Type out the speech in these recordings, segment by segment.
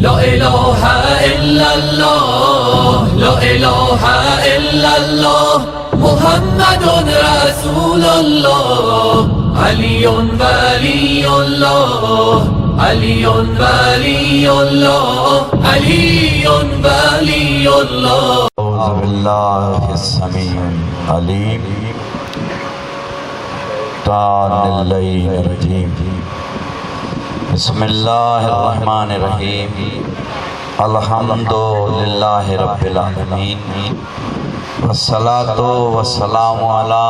لا الہ الا اللہ، لا الہ الا اللہ، محمد رسول اللہ، علی ولی اللہ، علی ولی اللہ، علی ولی اللہ۔ اعوذ باللہ السمیع العلیم من اللیل الرجیم، بسم اللہ الرحمن الرحیم، الحمد للہ رب العالمین، والصلاة والسلام علی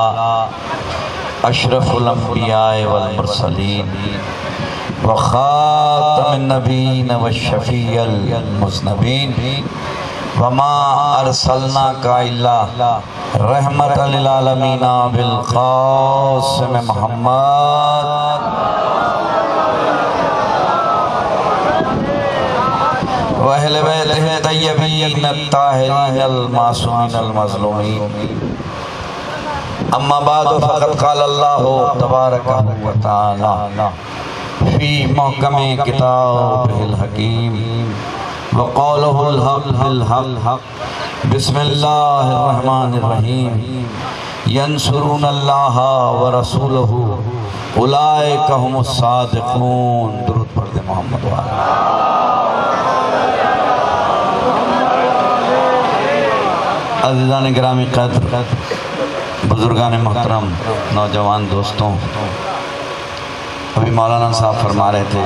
اشرف الانبیاء والمرسلین، وخاتم النبیین والشفیع المذنبین، وما ارسلناک الا رحمت للعالمین بالقاسم محمد واہل بیتہ طیبین الطاہرین المعصومین المظلومین۔ اما بعد فقد قال اللہ تبارک و تعالی فی محکم کتابہ الحکیم وقولہ الحق بالحق، بسم اللہ الرحمن الرحیم، ینصرون اللہ ورسولہ اولئک هم الصادقون۔ درود پڑھ دے محمد وآلہ۔ عزیزان گرامی قدر، بزرگان محترم، نوجوان دوستوں، ابھی مولانا صاحب فرما رہے تھے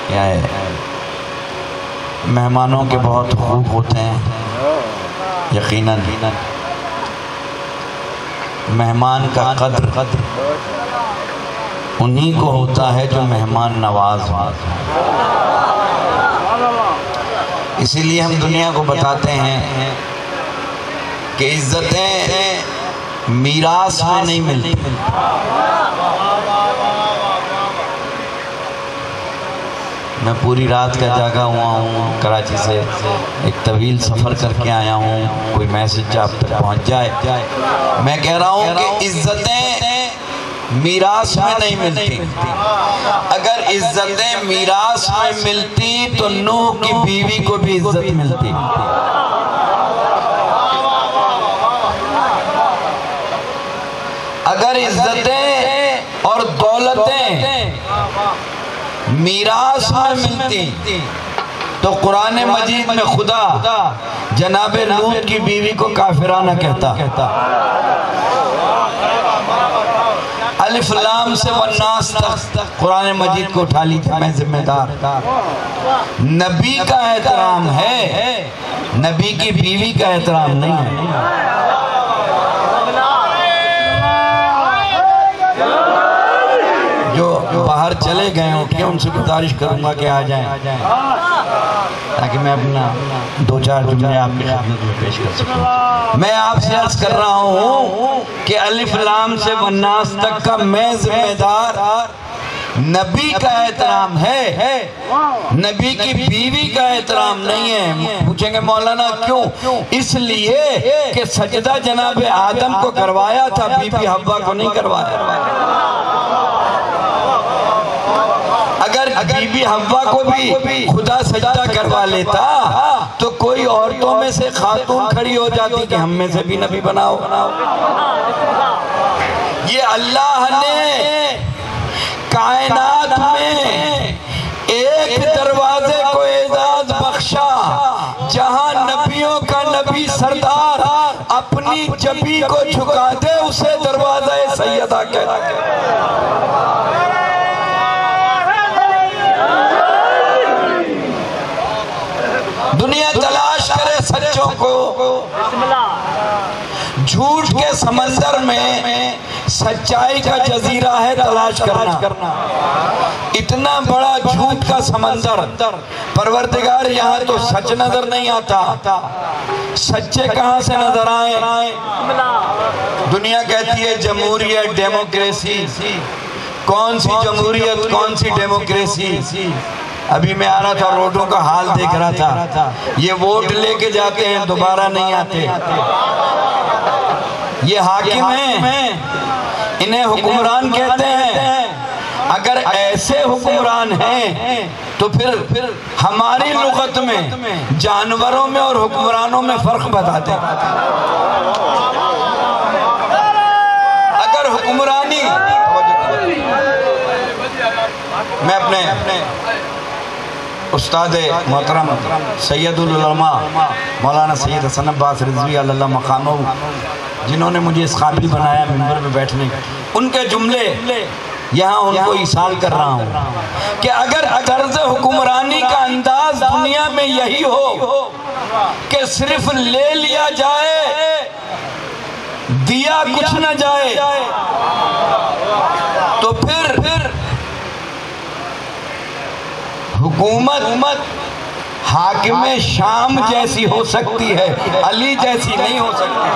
کیا ہے، مہمانوں کے بہت خوب ہوتے ہیں، یقیناً مہمان کا قدر انہی کو ہوتا ہے جو مہمان نواز ہو۔ اسی لیے ہم دنیا کو بتاتے ہیں کہ عزتیں میراث میں نہیں ملتی۔ میں پوری رات کا جاگا ہوا ہوں، کراچی سے ایک طویل سفر کر کے آیا ہوں، کوئی میسج آپ تک پہنچ جائے۔ میں کہہ رہا ہوں کہ عزتیں میراث میں نہیں ملتی۔ اگر عزتیں میراث میں ملتی تو نوح کی بیوی کو بھی عزت ملتی۔ اگر عزتیں اور دولتیں میراث میں ملتی تو قرآن مجید میں خدا جناب لوط کی بیوی کو کافرانہ کہتا۔ الف لام سے والناس تک قرآن مجید کو اٹھا لیجیے، میں ذمہ دار۔ نبی کا احترام ہے، نبی کی بیوی کا احترام نہیں ہے۔ جو باہر چلے گئے ہوں کہ ان سے گزارش کروں گا کہ آ جائیں تاکہ میں اپنا دو چار جملے آپ کی خدمت میں پیش کر سکوں۔ میں آپ سے عرض کر رہا ہوں کہ الف لام سے والناس تک کا میں ذمہ دار۔ نبی کا احترام ہے، نبی کی بیوی کا احترام نہیں ہے۔ پوچھیں گے مولانا کیوں؟ اس لیے کہ سجدہ جناب آدم کو کروایا تھا، بی بی حوا کو نہیں کروایا۔ اگر بی بی حوا کو بھی خدا سجدہ کروا لیتا تو کوئی عورتوں میں سے خاتون کھڑی ہو جاتی کہ ہم میں سے بھی نبی بناؤ۔ یہ اللہ نے کائنات میں ایک دروازے کو اعزاز بخشا جہاں نبیوں کا نبی سردار اپنی جبی کو جھکا دے، اسے دروازہ سیدہ کہتا ہے۔ دنیا تلاش کرے سچوں کو، جھوٹ کے سمندر میں سچائی کا جزیرہ ہے تلاش کرنا۔ اتنا بڑا جھوٹ کا سمندر، پروردگار یہاں تو سچ نظر نہیں آتا، سچے کہاں سے نظر آئیں؟ دنیا کہتی ہے جمہوریت، ڈیموکریسی۔ کون سی جمہوریت، کون سی ڈیموکریسی؟ ابھی میں آ رہا تھا، روڈوں کا حال دیکھ رہا تھا، یہ ووٹ لے کے جاتے ہیں، دوبارہ نہیں آتے۔ یہ حاکم ہیں، انہیں حکمران کہتے ہیں۔ اگر ایسے حکمران ہیں تو پھر ہماری لغت میں جانوروں میں اور حکمرانوں میں فرق بتاتے ہیں۔ اگر حکمرانی، میں اپنے استاد محترم سید العلماء مولانا سید حسن عباس رضوی اللہ مقامہ، جنہوں نے مجھے اس قابل بنایا منبر میں بیٹھنے، ان کے جملے یہاں ان کو ایصال کر رہا ہوں کہ اگر طرز حکمرانی کا انداز دنیا میں یہی ہو کہ صرف لے لیا جائے دیا کچھ نہ جائے، تو پھر حکومت حاکم شام جیسی ہو سکتی ہے، علی جیسی نہیں ہو سکتی۔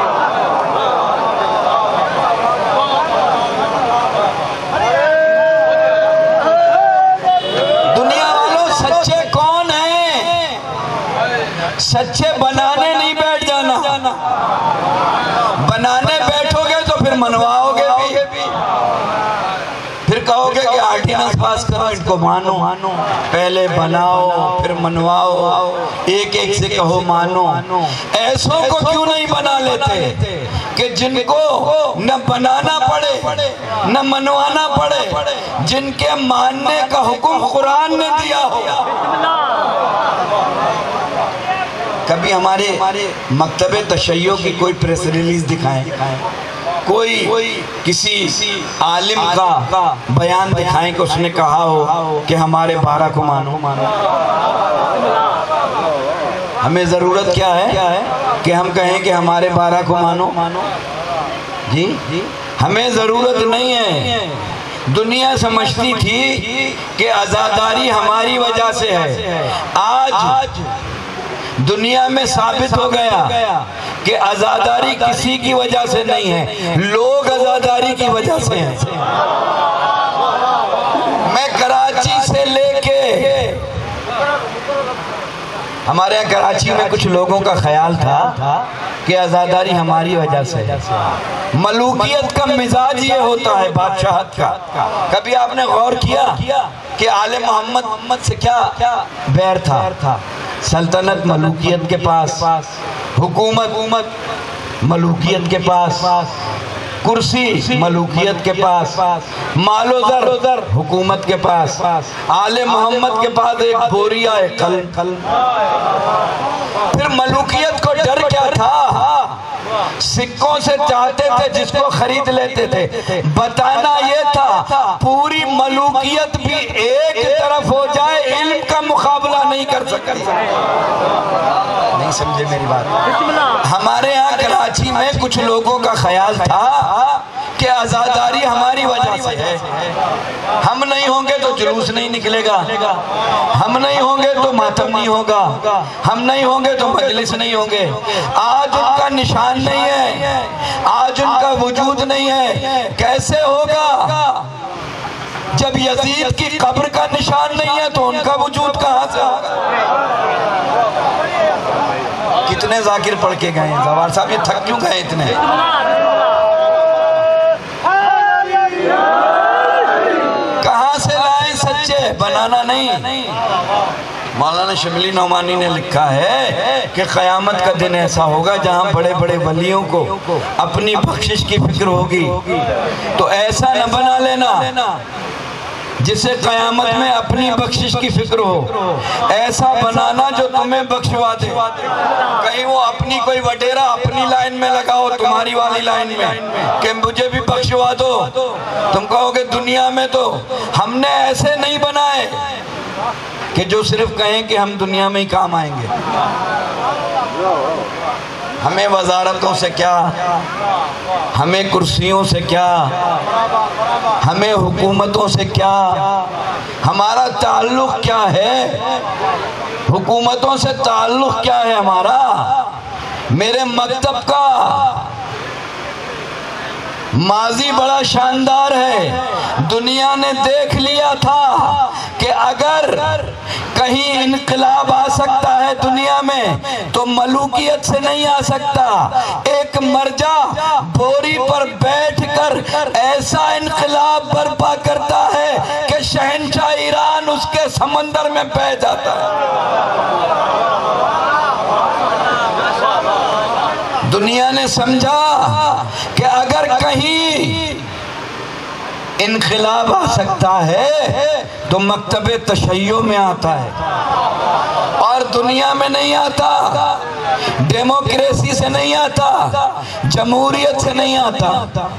دنیا والوں سچے کون ہیں؟ سچے بنانے نہیں بیٹھ جانا، بنانے بیٹھو گے تو پھر منواؤ گے بھی، پھر کہو گے کہ آرڈیننس پاس کرو، ان کو مانو، پہلے بناؤ پھر منواؤ، ایک ایک سے کہو مانو۔ ایسوں کو کیوں نہیں بنا لیتے کہ جن کو نہ بنانا پڑے نہ منوانا پڑے، جن کے ماننے کا حکم قرآن نے دیا ہو۔ کبھی ہمارے مکتب تشیع کی کوئی پریس ریلیز دکھائیں، کوئی کسی عالم کا بیان دکھائیں کہ اس نے کہا ہو کہ ہمارے 12 کو مانو۔ ہمیں ضرورت کیا ہے کہ ہم کہیں کہ ہمارے 12 کو مانو؟ جی ہمیں ضرورت نہیں ہے۔ دنیا سمجھتی تھی کہ عزاداری ہماری وجہ سے ہے، آج دنیا میں ثابت ہو گیا کہ عزاداری کسی کی وجہ سے نہیں ہے، لوگ عزاداری کی وجہ سے ہیں۔ میں کراچی سے لے کے ہمارے یہاں کراچی میں کچھ لوگوں کا خیال تھا کہ عزاداری ہماری وجہ سے ہے۔ ملوکیت کا مزاج یہ ہوتا ہے، بادشاہت کا۔ کبھی آپ نے غور کیا کہ آل محمد سے کیا بیر تھا؟ سلطنت ملوکیت کے پاس، حکومت ملوکیت کے پاس، کرسی ملوکیت کے پاس، مال و زر حکومت کے پاس، آل محمد کے پاس ایک بوریا ہے قلم۔ پھر ملوکیت کو ڈر کیا تھا؟ سکوں سے چاہتے تھے جس کو خرید لیتے تھے، بتانا یہ تھا پوری ملوکیت بھی ایک طرف ہو جائے، علم کا مقابلہ نہیں کر سکتی۔ نہیں سمجھے میری بات؟ ہمارے یہاں کراچی میں کچھ لوگوں کا خیال تھا کہ عزاداری ہماری وجہ سے ہے، ہم نہیں ہوں گے تو جلوس نہیں نکلے گا، ہم نہیں ہوں گے تو ماتم نہیں ہوگا، ہم نہیں ہوں گے تو مجلس نہیں ہوں گے۔ آج ان کا نشان نہیں ہے، آج ان کا وجود نہیں ہے۔ کیسے ہوگا؟ جب یزید کی قبر کا نشان نہیں ہے تو ان کا وجود کہاں سے ہوگا؟ کتنے ذاکر پڑھ کے گئے ہیں زوار صاحب، یہ تھک کیوں گئے اتنے؟ کہاں سے لائیں سچے؟ بنانا نہیں۔ مولانا شبلی نعمانی نے لکھا ہے کہ قیامت کا دن ایسا ہوگا جہاں بڑے بڑے ولیوں کو اپنی بخشش کی فکر ہوگی، تو ایسا نہ بنا لینا جسے قیامت میں اپنی بخشش کی فکر ہو، ایسا بنانا جو تمہیں بخشوا دے۔ کہیں وہ اپنی کوئی وڈیرا اپنی لائن میں لگاؤ، تمہاری والی لائن میں، کہ مجھے بھی بخشوا دو۔ تم کہو گے دنیا میں تو ہم نے ایسے نہیں بنائے کہ جو صرف کہیں کہ ہم دنیا میں ہی کام آئیں گے۔ ہمیں وزارتوں سے کیا، ہمیں کرسیوں سے کیا، ہمیں حکومتوں سے کیا، ہمارا تعلق کیا ہے؟ حکومتوں سے تعلق کیا ہے ہمارا؟ میرے مکتب کا ماضی بڑا شاندار ہے. دنیا نے دیکھ لیا تھا کہ اگر کہیں انقلاب آ سکتا ہے دنیا میں تو ملوکیت سے نہیں آ سکتا. ایک مرجع بوری پر بیٹھ کر ایسا انقلاب برپا کرتا ہے کہ شہنشاہ ایران اس کے سمندر میں بہہ جاتا ہے. دنیا نے سمجھا کہ اگر کہیں انقلاب آ سکتا ہے تو مکتب تشیع میں آتا ہے اور دنیا میں نہیں آتا. ڈیموکریسی سے نہیں آتا, جمہوریت سے نہیں آتا.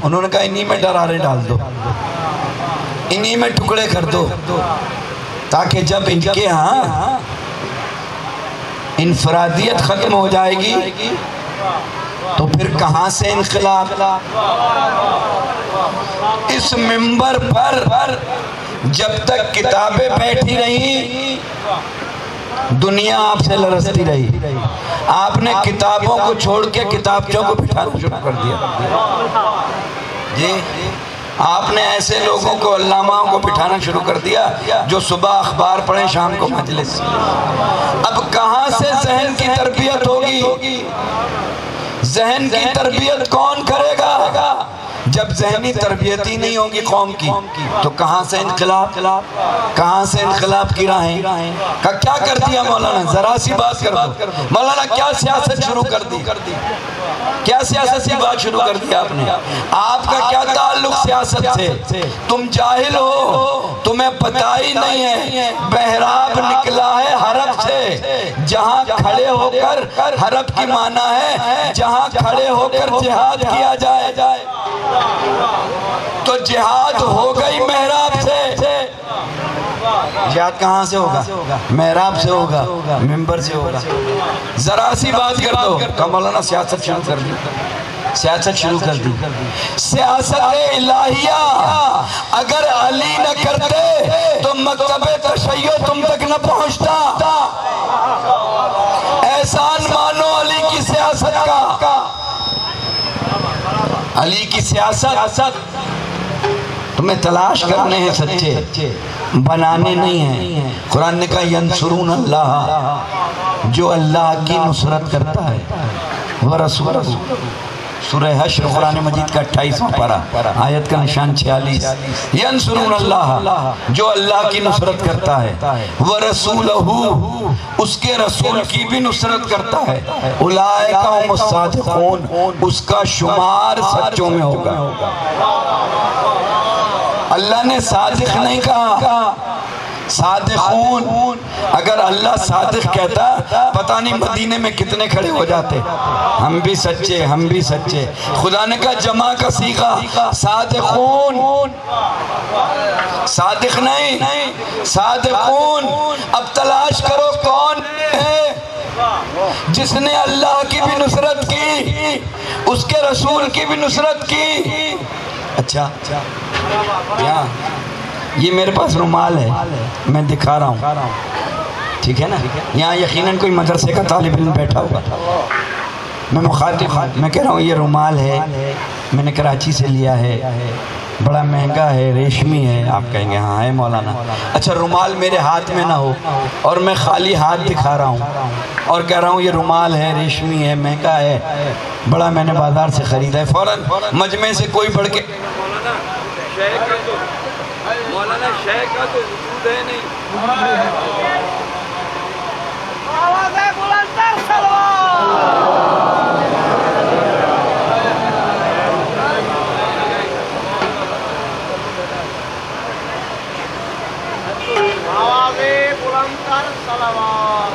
انہوں نے کہا انہی میں ڈرارے ڈال دو, انہی میں ٹکڑے کر دو, تاکہ جب ان کے ہاں انفرادیت ختم ہو جائے گی تو پھر کہاں سے انقلاب. اس منبر پر جب تک کتابیں بیٹھی رہی دنیا آپ سے لرزتی رہی. آپ نے کتابوں کو چھوڑ کے کتابچوں کو بٹھانا شروع کر دیا. جی آپ نے ایسے لوگوں کو, علاماؤں کو بٹھانا شروع کر دیا جو صبح اخبار پڑھیں شام کو مجلس. اب کہاں سے ذہن کی تربیت ہوگی؟ ذہن کی تربیت کون کرے گا؟ جب ذہنی تربیت ہی نہیں ہوگی قوم کی تو کہاں سے انقلاب, کہاں سے انقلاب کی راہیں. کیا کر دیا مولانا؟ ذرا سی بات کر دو. مولانا کیا سیاست شروع کر دی؟ کیا سیاست کی بات شروع کر دی آپ نے؟ آپ کا کیا تعلق سیاست سے؟ تم جاہل ہو, تمہیں پتہ ہی نہیں ہے. بہراب نکلا ہے حرب سے, جہاں کھڑے ہو کر, حرب کی معنی ہے جہاں کھڑے ہو کر جہاد کیا جائے. تو جہاد ہو گئی محراب سے. جہاد کہاں سے ہوگا؟ محراب سے ہوگا, منبر سے ہوگا. ذرا سی بات کر دو کہ مولانا سیاست شروع کر دی, سیاست شروع کر دی. سیاست الہیہ اگر علی نہ کرتے تو مکتب تشیع تم تک نہ پہنچتا. احسان مانو علی کی سیاست کا. علی کی سیاست تمہیں تلاش کرنے ہیں سچے, بنانے نہیں ہیں. قرآن نے کہا ینصرون اللہ, جو اللہ کی نصرت کرتا ہے, ورسولہ. سورہ حشر قرآن مجید کا 28واں پارہ آیت کا نشان 46. ینصرون اللہ, جو اللہ کی نصرت کرتا ہے, ورسولہ, اس کے رسول کی بھی نصرت کرتا ہے. اولئک هم الصادقون, اس کا شمار سچوں میں ہوگا. اللہ نے صادق نہیں کہا, صادقون. اگر اللہ صادق کہتا پتہ نہیں مدینے میں کتنے کھڑے ہو جاتے, ہم بھی سچے, ہم بھی سچے. خدا نے کہا جمع کا صیغہ صادقون, صادق نہیں, صادقون. اب تلاش کرو کون ہے جس نے اللہ کی بھی نصرت کی, اس کے رسول کی بھی نصرت کی. اچھا یہاں یہ میرے پاس رومال ہے, میں دکھا رہا ہوں, ٹھیک ہے نا. یہاں یقیناً کوئی مدرسے کا طالب علم بیٹھا ہوگا. میں مخاطب ہوں, میں کہہ رہا ہوں یہ رومال ہے, میں نے کراچی سے لیا ہے, بڑا مہنگا ہے, ریشمی ہے. آپ کہیں گے ہاں ہے مولانا. اچھا رومال میرے ہاتھ میں نہ ہو اور میں خالی ہاتھ دکھا رہا ہوں اور کہہ رہا ہوں یہ رومال ہے, ریشمی ہے, مہنگا ہے, بڑا میں نے بازار سے خریدا ہے, فوراً مجمع سے کوئی بڑھ کے مولانا شیخ کا تو وجود ہے نہیں. آواز ہے بلندر سلوات. آواز ہے بلندر سلوات.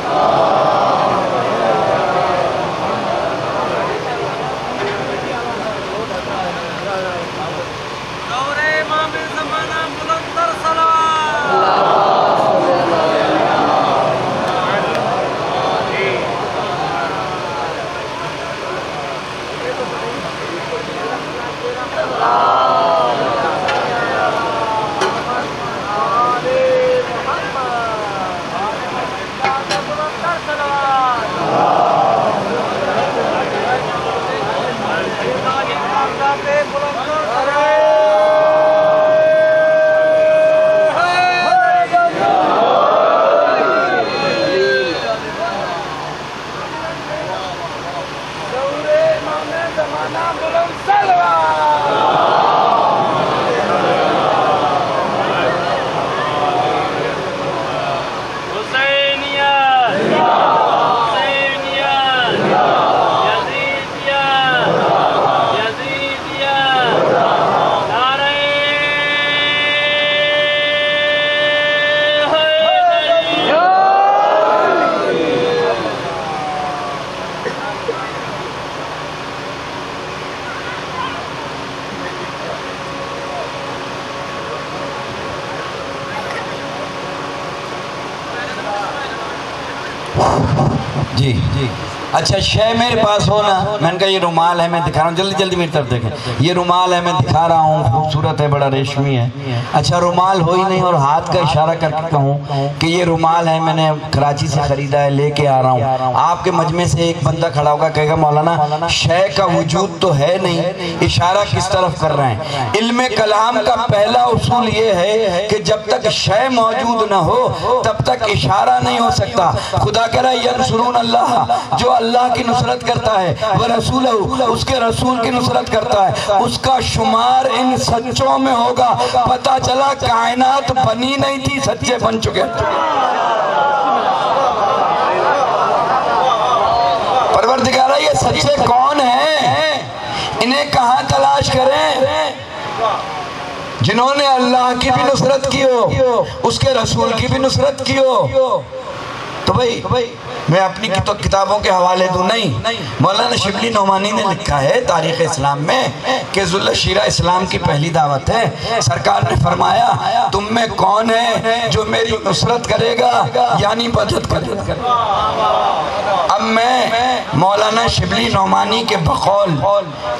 جی اچھا شے میرے پاس ہو نا. میں نے کہا یہ رومال ہے, میں دکھا رہا ہوں, جلدی جلدی میری طرف دیکھیں. یہ رومال ہے, میں دکھا رہا ہوں, خوبصورت ہے, بڑا ریشمی ہے. اچھا رومال ہو ہی نہیں اور ہاتھ کا اشارہ کر کے کہوں کہ یہ رومال ہے, میں نے کراچی سے خریدا ہے, لے کے آ رہا ہوں. آپ کے مجمع سے ایک بندہ کھڑا ہوگا کہے گا مولانا شے کا وجود تو ہے نہیں, اشارہ کس طرف کر رہے ہیں؟ علم کلام کا پہلا اصول یہ ہے کہ جب تک شے موجود نہ ہو تب تک اشارہ نہیں ہو سکتا. خدا کہہ رہا ہے ینصرون اللہ, جو اللہ کی نصرت کرتا ہے, ورسولہ اس کے رسول کی نصرت کرتا ہے, اس کا شمار ان سچوں میں ہوگا. پتہ چلا کائنات بنی نہیں تھی, سچے بن چکے. پروردگارہ یہ سچے کون ہیں؟ انہیں کہاں تلاش کریں؟ جنہوں نے اللہ کی بھی نصرت کی ہو, اس کے رسول کی بھی نصرت کی ہو. تو بھئی میں اپنی کتابوں کے حوالے دوں نہیں, مولانا شبلی نعمانی نے لکھا ہے تاریخ اسلام میں کہ ذل شیرہ اسلام کی پہلی دعوت ہے. سرکار نے فرمایا تم میں کون ہے جو میری نصرت کرے گا, یعنی مدد کرے گا. اب میں مولانا شبلی نعمانی کے بقول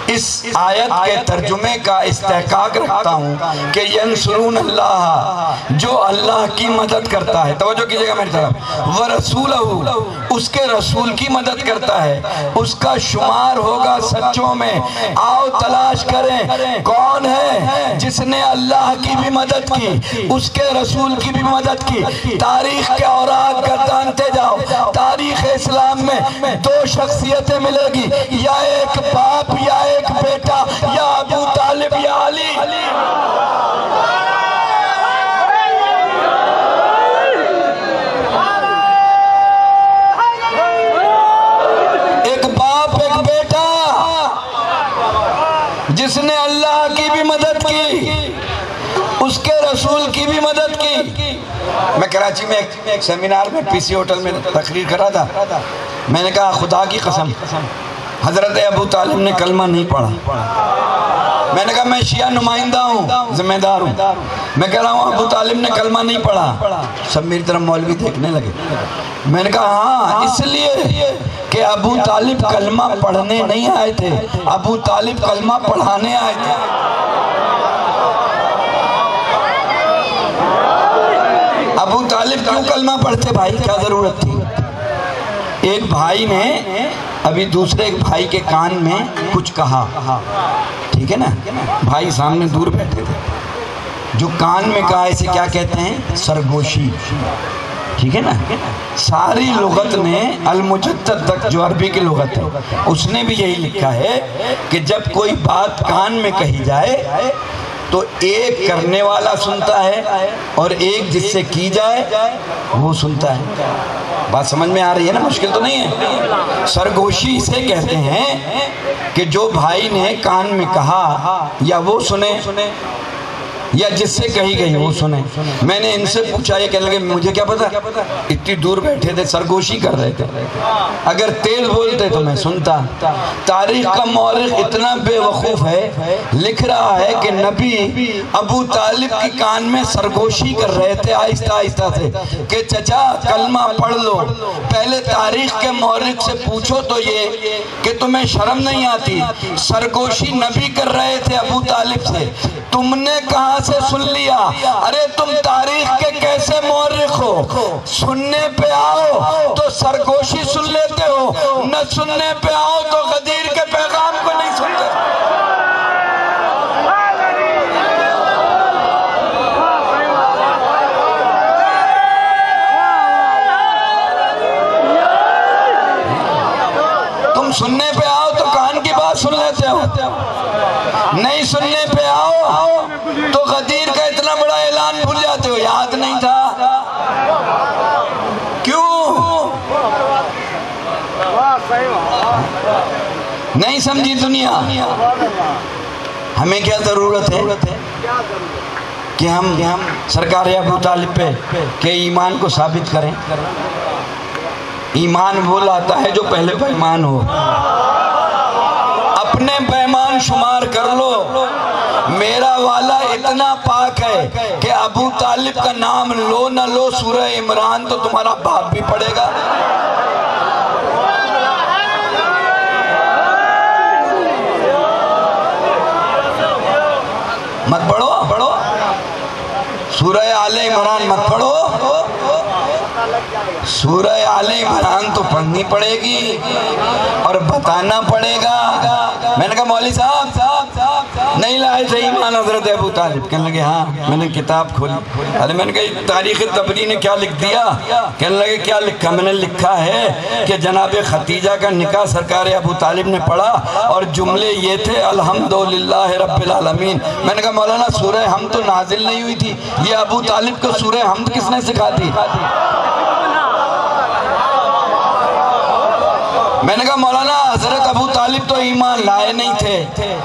اس آیت کے ترجمے کا استحقاق رکھتا ہوں کہ ینصرون اللہ, جو اللہ کی مدد کرتا ہے. توجہ کیجئے گا میری طرف. ورسولہ, اس کے رسول کی مدد کرتا ہے, اس کا شمار ہوگا سچوں میں. آؤ تلاش کریں کون ہے جس نے اللہ کی بھی مدد کی, اس کے رسول کی بھی مدد کی. تاریخ کے اوراق گردانتے جاؤ, تاریخ اسلام میں دو شخصیتیں ملے گی, یا ایک باپ یا ایک بیٹا, یا ابو طالب یا علی. جس نے اللہ کی بھی مدد کی, اس کے رسول کی بھی مدد کی. میں کراچی میں ایک سیمینار میں پی سی ہوٹل میں تقریر کر رہا تھا. میں نے کہا خدا کی قسم حضرت ابو طالب نے کلمہ نہیں پڑھا. میں نے کہا میں شیعہ نمائندہ ہوں, ذمہ دار ہوں, میں کہہ رہا ہوں ابو طالب نے کلمہ نہیں پڑھا. سب میری طرف مولوی دیکھنے لگے. میں نے کہا ہاں اس لیے کہ ابو طالب کلمہ پڑھنے نہیں آئے تھے, ابو طالب کلمہ پڑھانے آئے تھے. ابو طالب کیوں کلمہ پڑھتے بھائی, کیا ضرورت تھی؟ ایک بھائی نے ابھی دوسرے ایک بھائی کے کان میں کچھ کہا, ٹھیک ہے نا, بھائی سامنے دور بیٹھے تھے. جو کان میں کہا اسے کیا کہتے ہیں؟ سرگوشی, ٹھیک ہے نا. ساری لغت نے المجدد تک جو عربی کی لغت ہے اس نے بھی یہی لکھا ہے کہ جب کوئی بات کان میں کہی جائے تو ایک کرنے والا سنتا ہے اور ایک جس سے کی جائے وہ سنتا ہے. بات سمجھ میں آ رہی ہے نا, مشکل تو نہیں ہے. سرگوشی اسے کہتے ہیں کہ جو بھائی نے کان میں کہا یا وہ سنے یا جس سے کہی گئی وہ سنے. میں نے ان سے پوچھا, یہ کہنے لگے مجھے کیا پتا, اتنی دور بیٹھے تھے سرگوشی کر رہے تھے, اگر تیز بولتے تو میں سنتا. تاریخ کا مورخ اتنا بے وقوف ہے, لکھ رہا ہے کہ نبی ابو طالب کی کان میں سرگوشی کر رہے تھے آہستہ آہستہ سے کہ چچا کلمہ پڑھ لو. پہلے تاریخ کے مورخ سے پوچھو تو یہ کہ تمہیں شرم نہیں آتی, سرگوشی نبی کر رہے تھے ابو طالب سے, تم نے کہاں سے سن لیا؟ ارے تم تاریخ کے کیسے مورخ ہو؟ سننے پہ آؤ تو سرگوشی سن لیتے ہو, نہ سننے پہ آؤ تو غدیر کے پیغام کو نہیں سنتے. تم سننے پہ آؤ تو کان کی بات سن لیتے ہو, نہیں سننے پہ آؤ تو غدیر کا اتنا بڑا اعلان بھول جاتے ہو, یاد نہیں تھا. کیوں نہیں سمجھی دنیا؟ ہمیں کیا ضرورت ہے کہ ہم سرکار ابو طالب پہ کہ ایمان کو ثابت کریں. ایمان وہ لاتا ہے جو پہلے پیمان ہو. اپنے پیمان شمار کر لو, میرا والا اتنا پاک ہے کہ ابو طالب کا نام لو نہ لو سورہ عمران تو تمہارا باپ بھی پڑھے گا. سورہ آل عمران مت پڑھو، سورہ آل عمران تو پڑھنی پڑے گی اور بتانا پڑے گا۔ میں نے کہا مولوی صاحب نہیں لائے تھے ایمان حضرت ابو طالب؟ کہنے لگے ہاں۔ میں نے کتاب کھولی، ارے میں نے کہا تاریخ طبری نے کیا لکھ دیا؟ کہنے لگے کیا لکھا؟ میں نے لکھا ہے کہ جناب ختیجہ کا نکاح سرکار ابو طالب نے پڑھا اور جملے یہ تھے الحمدللہ رب العالمین۔ میں نے کہا مولانا سورہ حمد تو نازل نہیں ہوئی تھی، یہ ابو طالب کو سورہ حمد کس نے سکھا دی؟ میں نے کہا مولانا حضرت ابو طالب تو ایمان لائے نہیں تھے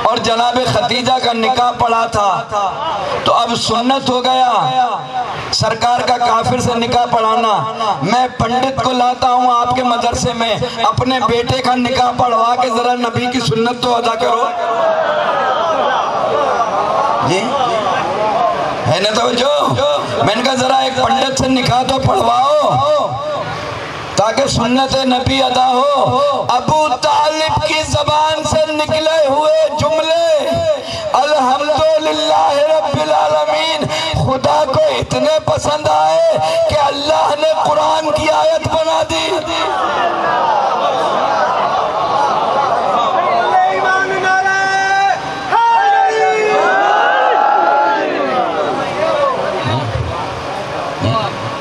اور جناب ختیجہ کا نکاح پڑھا تھا، تو اب سنت ہو گیا سرکار کا کافر سے نکاح پڑھانا۔ میں پنڈت کو لاتا ہوں آپ کے مدرسے میں، اپنے بیٹے کا نکاح پڑھوا کے ذرا نبی کی سنت تو ادا کرو جی، ہے نا توجہ؟ میں نے کہا ذرا ایک پنڈت سے نکاح تو پڑھواؤ تاکہ سنت نبی ادا ہو۔ ابو طالب کی زبان سے نکلے ہوئے جملے الحمدللہ رب العالمین خدا کو اتنے پسند آئے کہ اللہ نے قرآن کی آیت بنا دی۔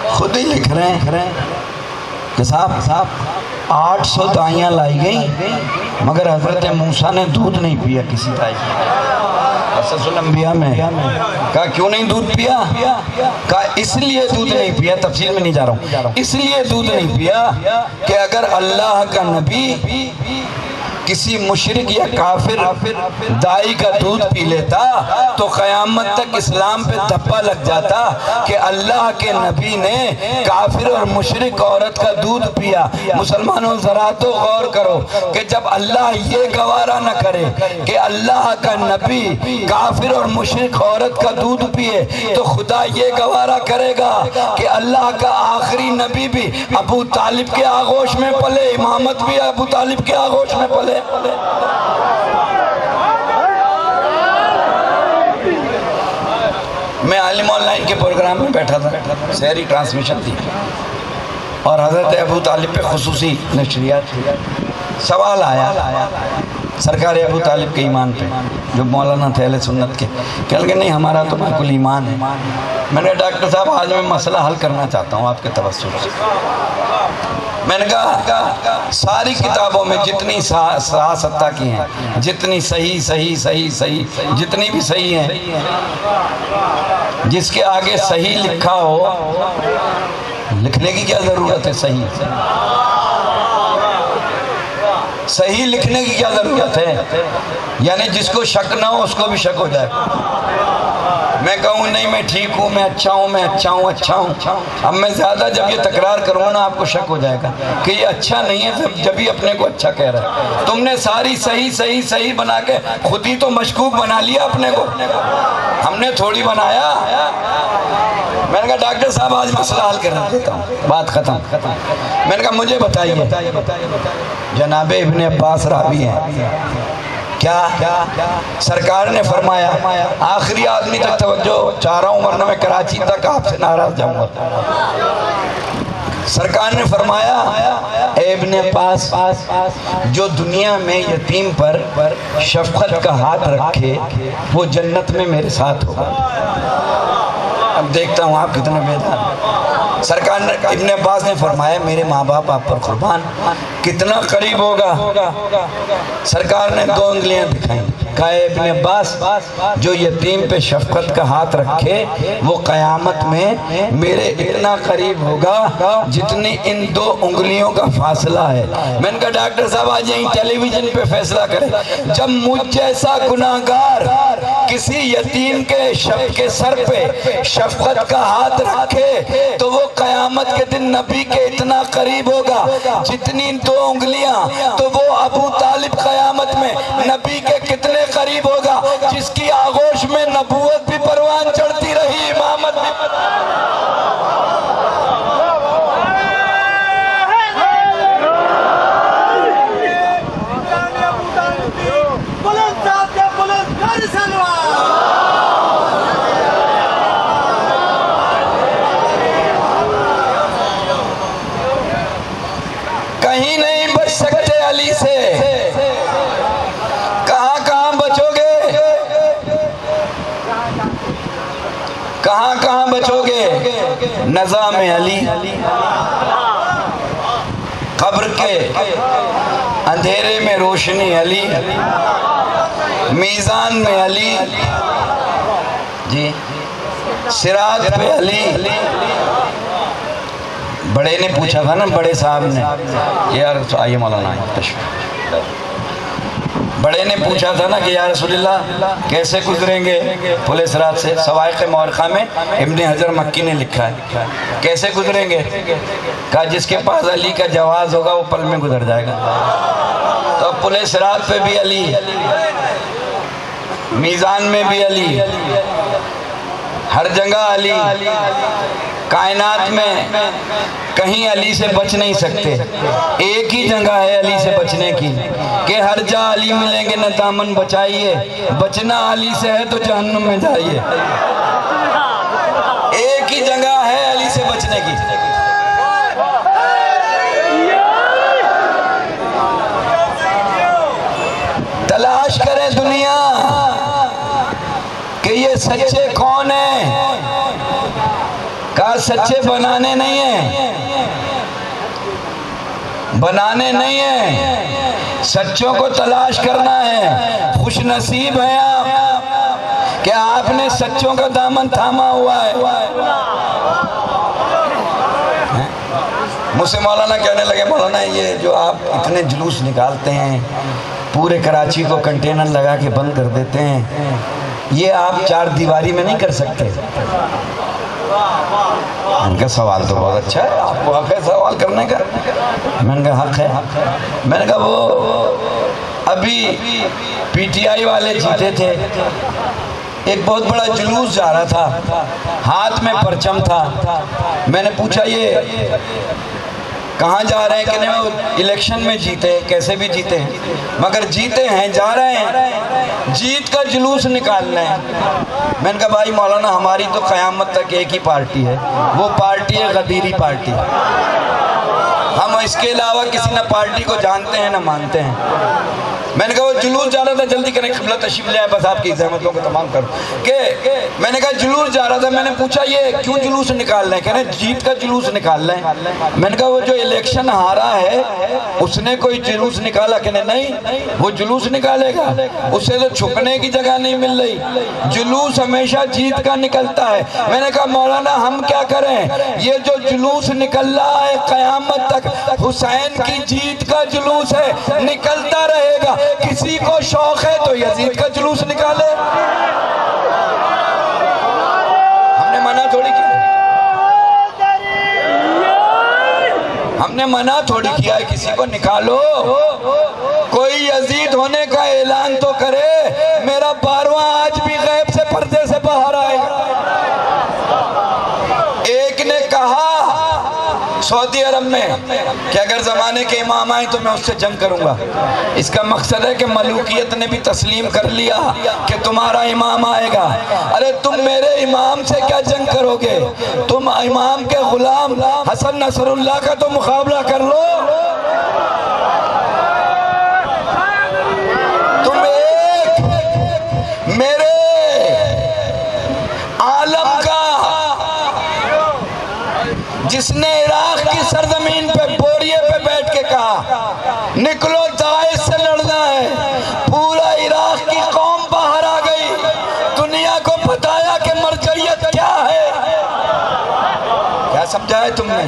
خود ہی لکھ رہے ہیں کہ صاحب 800 دائیاں لائی گئی مگر حضرت موسیٰ نے دودھ نہیں پیا کسی دائی، قصص الانبیاء میں۔ کہا کیوں نہیں دودھ پیا؟ کہا اس لیے دودھ نہیں پیا، تفصیل میں نہیں جا رہا ہوں، اس لیے دودھ نہیں پیا کہ اگر اللہ کا نبی کسی مشرک یا کافر دائی کا دودھ پی لیتا تو قیامت تک اسلام پہ دھپا لگ جاتا کہ اللہ کے نبی نے کافر اور مشرک عورت کا دودھ پیا۔ مسلمانوں ذرا تو غور کرو کہ جب اللہ یہ گوارا نہ کرے کہ اللہ کا نبی کافر اور مشرک عورت کا دودھ پیے تو خدا یہ گوارا کرے گا کہ اللہ کا آخری نبی بھی ابو طالب کے آغوش میں پلے، امامت بھی ابو طالب کے آغوش میں پلے۔ میں عالم آن لائن کے پروگرام میں بیٹھا تھا، سحری ٹرانسمیشن تھی اور حضرت ابو طالب پہ خصوصی نشریات تھی۔ سوال آیا سرکار ابو طالب کے ایمان پہ، جو مولانا تھے اہل سنت کے، کہنے لگے نہیں ہمارا تو بالکل ایمان ہے۔ میں نے ڈاکٹر صاحب آج میں مسئلہ حل کرنا چاہتا ہوں آپ کے توسط سے۔ میں نے کہا ساری کتابوں میں جتنی سیاستہ کی ہیں، جتنی صحیح جتنی بھی صحیح ہیں، جس کے آگے صحیح لکھا ہو لکھنے کی کیا ضرورت ہے؟ صحیح لکھنے کی کیا ضرورت ہے؟ یعنی جس کو شک نہ ہو اس کو بھی شک ہو جائے۔ میں کہوں نہیں میں ٹھیک ہوں، میں اچھا ہوں، اب میں زیادہ جب یہ تکرار کروں نا آپ کو شک ہو جائے گا کہ یہ اچھا نہیں ہے، جب ہی اپنے کو اچھا کہہ رہا ہے۔ تم نے ساری صحیح بنا کے خود ہی تو مشکوک بنا لیا اپنے کو، ہم نے تھوڑی بنایا۔ میں نے کہا ڈاکٹر صاحب آج مسئلہ حل کرنا دیتا ہوں، بات ختم۔ میں نے کہا مجھے بتائیے جناب ابن عباس راوی ہیں، کیا سرکار نے فرمایا آخری آدمی تک توجہ چاہ رہا ہوں ورنہ میں کراچی تک آپ سے ناراض جاؤں گا۔ سرکار نے فرمایا اے ابن عباس جو دنیا میں یتیم پر شفقت کا ہاتھ رکھے وہ جنت میں میرے ساتھ ہوگا۔ اب دیکھتا ہوں آپ کتنے بیدار ہیں۔ سرکار نے ابن عباس نے فرمایا میرے ماں باپ آپ پر قربان، کتنا قریب ہوگا؟ سرکار نے 2 انگلیاں دکھائیں، کہا اے ابن عباس جو یتیم پہ شفقت کا ہاتھ رکھے وہ قیامت میں میرے اتنا قریب ہوگا جتنی ان 2 انگلیوں کا فاصلہ ہے۔ میں نے کہا ڈاکٹر صاحب آج یہیں ٹیلی ویژن پہ فیصلہ کرے، جب مجھ جیسا گناہگار کسی یتیم کے سر پہ شفقت کا ہاتھ رکھے تو وہ قیامت کے دن نبی کے اتنا قریب ہوگا جتنی 2 انگلیاں، تو وہ ابو طالب قیامت میں نبی کے کتنے قریب ہوگا جس کی آغوش میں نبوت بھی پروان چڑھتی رہی، امامت بھی۔ کہاں کہاں بچو گے؟ نظام علی، قبر کے اندھیرے میں روشنی علی، میزان میں علی، جی صراط پہ علی۔ بڑے نے پوچھا تھا نا، بڑے صاحب نے، یار آئیے مولانا تشریف، بڑے نے پوچھا تھا نا کہ یا رسول اللہ کیسے گزریں گے پل صراط سے؟ سوائق مورخہ میں ابن حجر مکی نے لکھا ہے کیسے گزریں گے؟ کہا جس کے پاس علی کا جواز ہوگا وہ پل میں گزر جائے گا۔ تو پل صراط پہ بھی علی، میزان میں بھی علی، ہر جگہ علی، کائنات میں کہیں علی سے بچ نہیں سکتے۔ ایک ہی جگہ ہے علی سے بچنے کی کہ ہر جا علی ملیں گے نہ دامن بچائیے، بچنا علی سے ہے تو جہنم میں جائیے۔ ایک ہی جگہ ہے علی سے بچنے کی۔ تلاش کرے دنیا کہ یہ سچے کون ہیں؟ کہا سچے بنانے نہیں ہیں، بنانے نہیں ہیں، سچوں کو تلاش کرنا ہے۔ خوش نصیب ہیں آپ کہ آپ نے سچوں کا دامن تھاما ہوا ہے۔ مجھ سے مولانا کہنے لگے، مولانا یہ جو آپ اتنے جلوس نکالتے ہیں، پورے کراچی کو کنٹینر لگا کے بند کر دیتے ہیں، یہ آپ چار دیواری میں نہیں کر سکتے؟ ان کا سوال تو بہت اچھا ہے، آپ کو حق ہے سوال کرنے کا۔ میں نے کہا حق ہے۔ میں نے کہا وہ ابھی پی ٹی آئی والے جیتے تھے، ایک بہت بڑا جلوس جا رہا تھا، ہاتھ میں پرچم تھا۔ میں نے پوچھا یہ کہاں جا رہے ہیں؟ کہ نہیں وہ الیکشن میں جیتے، کیسے بھی جیتے ہیں مگر جیتے ہیں، جا رہے ہیں، جیت کا جلوس نکالنا ہے۔ میں نے کہا بھائی مولانا ہماری تو قیامت تک ایک ہی پارٹی ہے، وہ پارٹی ہے غدیری پارٹی، ہم اس کے علاوہ کسی نہ پارٹی کو جانتے ہیں نہ مانتے ہیں۔ میں نے کہا وہ جلوس جا رہا تھا، جلدی کریں قبلہ تشریف لے آئے، بس آپ کی زحمتوں کو تمام کرو۔ کہ میں نے کہا جلوس جا رہا تھا، میں نے پوچھا یہ کیوں جلوس نکال رہے ہیں؟ کہہ رہے ہیں جیت کا جلوس نکال رہے ہیں۔ میں نے کہا وہ جو الیکشن ہارا ہے اس نے کوئی جلوس نکالا؟ کہ نہیں وہ جلوس نکالے گا، اسے تو چھپنے کی جگہ نہیں مل رہی، جلوس ہمیشہ جیت کا نکلتا ہے۔ میں نے کہا مولانا ہم کیا کریں؟ یہ جو جلوس نکل رہا ہے قیامت تک حسین کی جیت کا جلوس ہے، نکلتا رہے گا۔ کسی کو شوق ہے تو یزید کا جلوس نکالے، ہم نے منع تھوڑی کیا، ہم نے منع تھوڑی کیا ہے کسی کو نکالو۔ کوئی یزید ہونے کا اعلان تو کرے، میرا 12واں آج بھی غیب سے پردے سے باہر آئے گا۔ ایک نے کہا سعودی عرب میں کہ اگر زمانے کے امام آئیں تو میں اس سے جنگ کروں گا۔ اس کا مقصد ہے کہ ملوکیت نے بھی تسلیم کر لیا کہ تمہارا امام آئے گا۔ ارے تم میرے امام سے کیا جنگ کرو گے؟ تم امام کے غلام حسن نصر اللہ کا تو مقابلہ کر لو۔ تم ایک میرے عالم کا جس نے عراق کی سرزمین پہ بوریے پہ بیٹھ کے کہا نکلو داعش سے لڑنا ہے، پورا عراق کی قوم باہر آ گئی، دنیا کو بتایا کہ مرجعیت کیا ہے۔ کیا سمجھا ہے تم نے؟